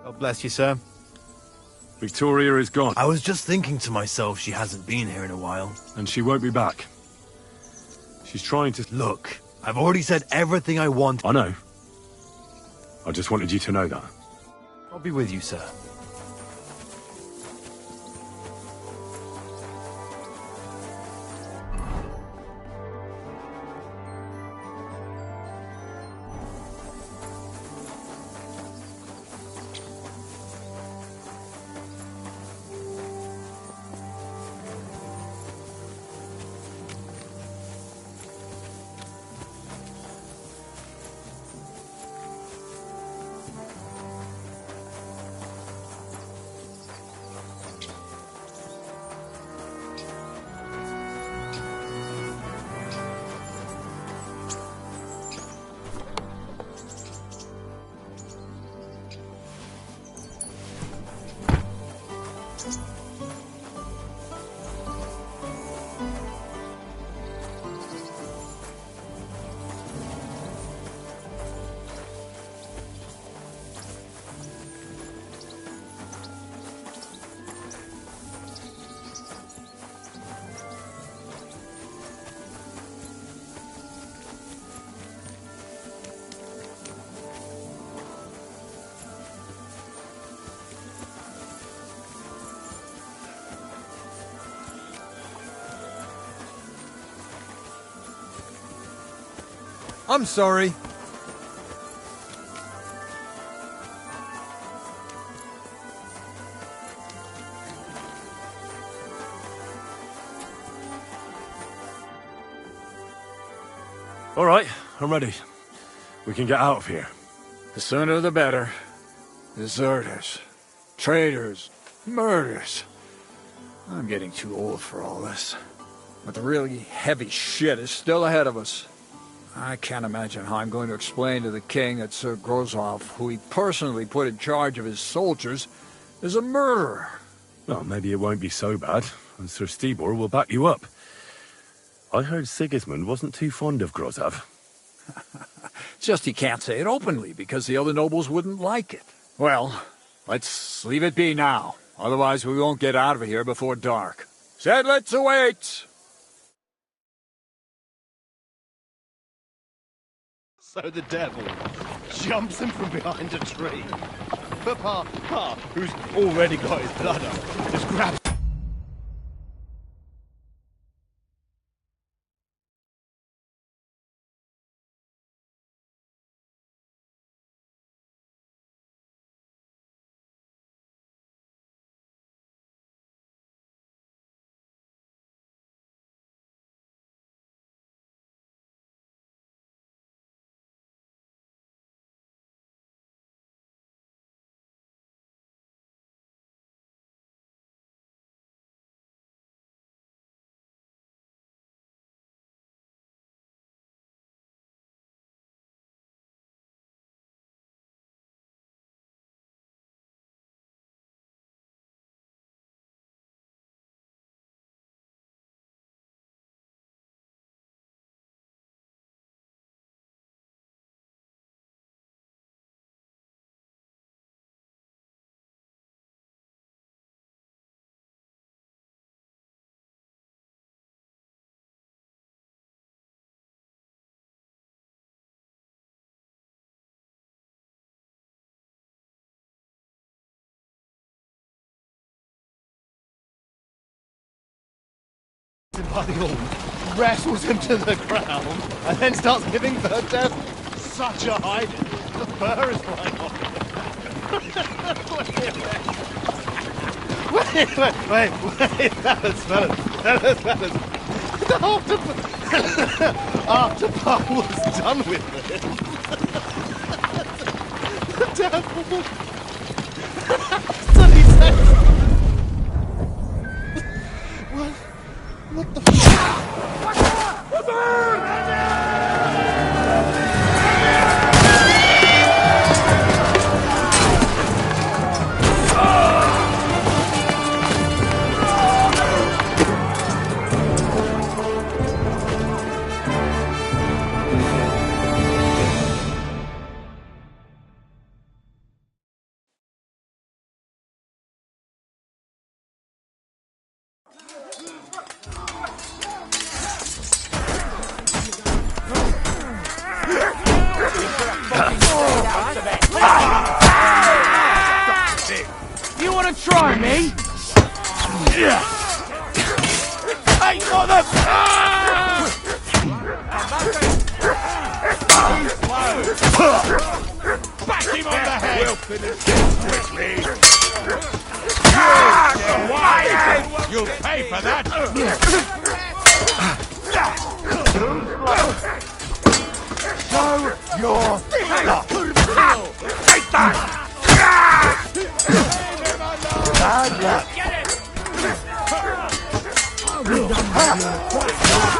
God bless you, sir. Victoria is gone. I was just thinking to myself she hasn't been here in a while. And she won't be back. She's trying to... Look, I've already said everything I want. I know. I just wanted you to know that. I'll be with you, sir. I'm sorry. All right, I'm ready. We can get out of here. The sooner the better. Deserters, traitors, murders. I'm getting too old for all this. But the really heavy shit is still ahead of us. I can't imagine how I'm going to explain to the king that Sir Grozov, who he personally put in charge of his soldiers, is a murderer. Well, maybe it won't be so bad, and Sir Stibor will back you up. I heard Sigismund wasn't too fond of Grozov. Just he can't say it openly because the other nobles wouldn't like it. Well, let's leave it be now. Otherwise we won't get out of here before dark. Sedlets awaits! So the devil jumps him from behind a tree. But Pa, who's already got his blood up, just grabs. By the horn, wrestles him to the ground, and then starts giving the devil such a hiding. The fur is flying off. Wait, fellas. After Paul was done with it, the devil. So he says, what the You wanna try me? Hey, mother! Back him on the head! We'll finish this quickly! You'll pay for that! Show your stuff! Take that! Bad luck!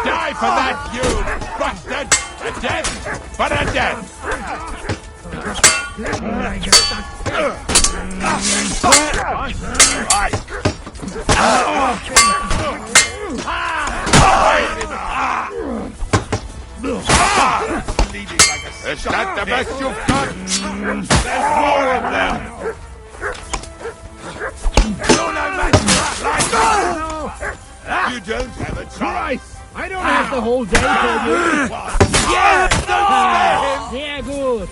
Die for that, you bastard! A death, but a death! Is that the best you've got? There's more of them! You don't have a choice! I don't have the whole day for you. Yes! Don't spare him! Sehr gut.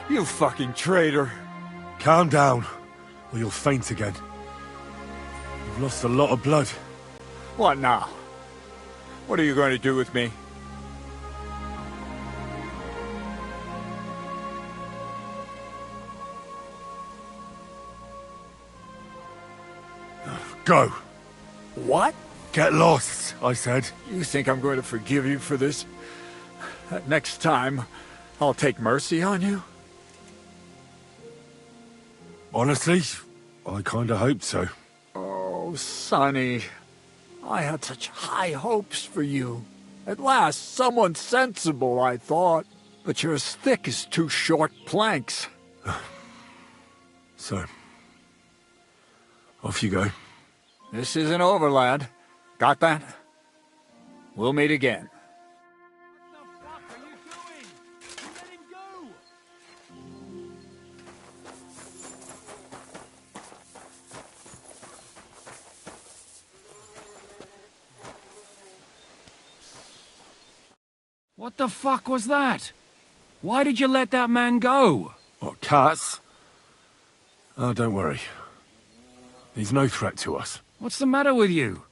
You fucking traitor. Calm down, or you'll faint again. You've lost a lot of blood. What now? What are you going to do with me? Go. What? Get lost, I said. You think I'm going to forgive you for this? Next time, I'll take mercy on you? Honestly, I kinda hoped so. Oh, Sonny. I had such high hopes for you. At last, someone sensible, I thought. But you're as thick as two short planks. So, off you go. This isn't over, lad. Got that? We'll meet again. What the fuck was that? Why did you let that man go? What, cats? Oh, don't worry. He's no threat to us. What's the matter with you?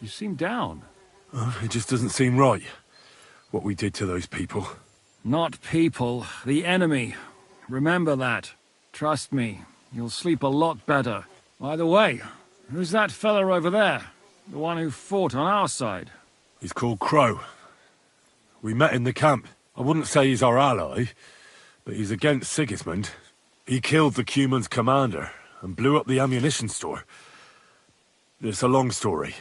You seem down. Oh, it just doesn't seem right, what we did to those people. Not people, the enemy. Remember that. Trust me, you'll sleep a lot better. By the way, who's that fella over there? The one who fought on our side? He's called Crow. We met in the camp. I wouldn't say he's our ally, but he's against Sigismund. He killed the Cuman's commander and blew up the ammunition store. It's a long story.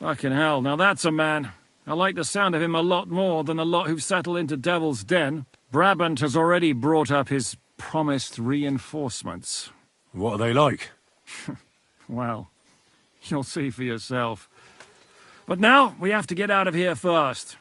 Fucking hell, now that's a man. I like the sound of him a lot more than a lot who've settled into Devil's Den. Brabant has already brought up his promised reinforcements. What are they like? Well, you'll see for yourself. But now, we have to get out of here first.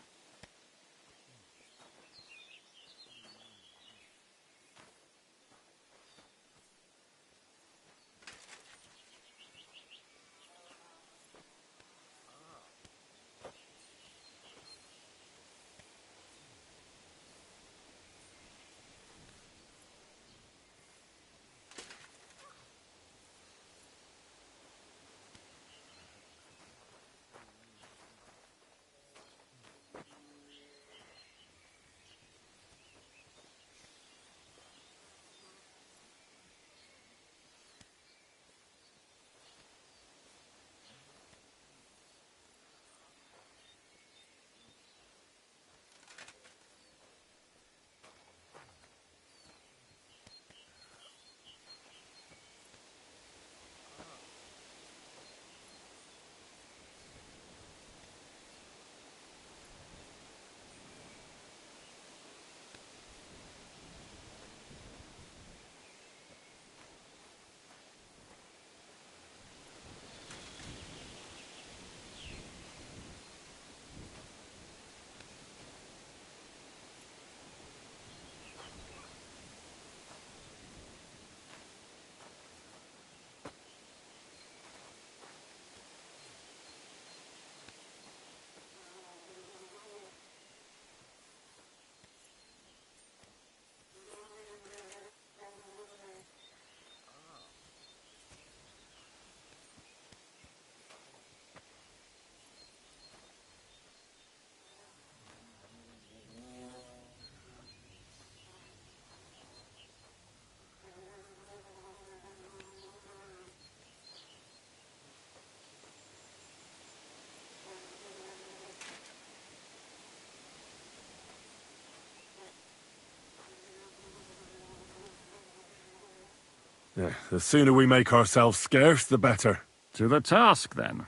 Yeah, the sooner we make ourselves scarce, the better. To the task, then.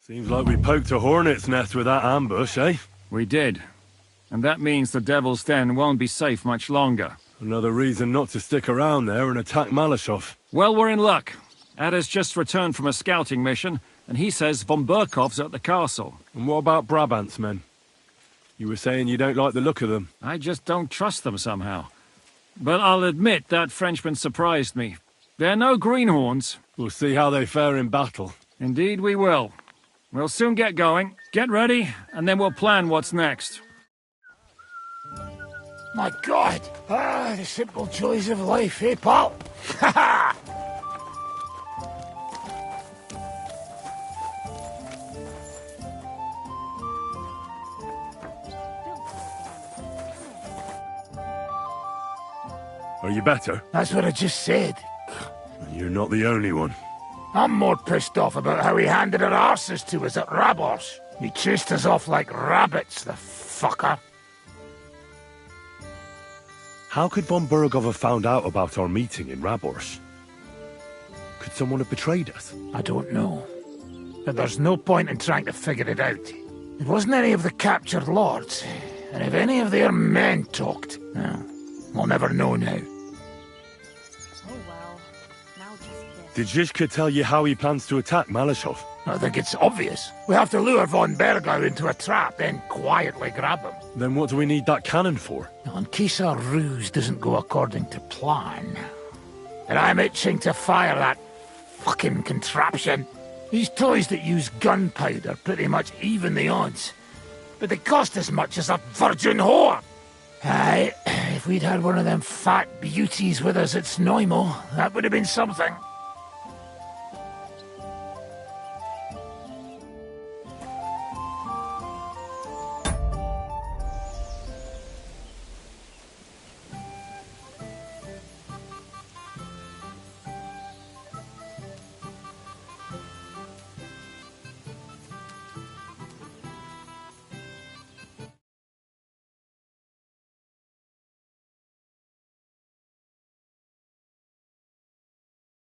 Seems like we poked a hornet's nest with that ambush, eh? We did. And that means the Devil's Den won't be safe much longer. Another reason not to stick around there and attack Malashov. Well, we're in luck. Ada's just returned from a scouting mission, and he says von Burkov's at the castle. And what about Brabant's men? You were saying you don't like the look of them. I just don't trust them somehow. But I'll admit that Frenchman surprised me. They're no greenhorns. We'll see how they fare in battle. Indeed we will. We'll soon get going. Get ready, and then we'll plan what's next. My God! Ah, the simple joys of life, eh, pal? Ha ha! Are you better? That's what I just said. You're not the only one. I'm more pissed off about how he handed our arses to us at Rabos. He chased us off like rabbits, the fucker. How could von Bergov have found out about our meeting in Rabors? Could someone have betrayed us? I don't know. But there's no point in trying to figure it out. It wasn't any of the captured lords. And if any of their men talked, well, we'll never know now. Did Zizka tell you how he plans to attack Malashov? I think it's obvious. We have to lure von Bergau into a trap, then quietly grab him. Then what do we need that cannon for? In case our ruse doesn't go according to plan. And I'm itching to fire that fucking contraption. These toys that use gunpowder pretty much even the odds. But they cost as much as a virgin whore. Aye, if we'd had one of them fat beauties with us at Snoimo, that would have been something.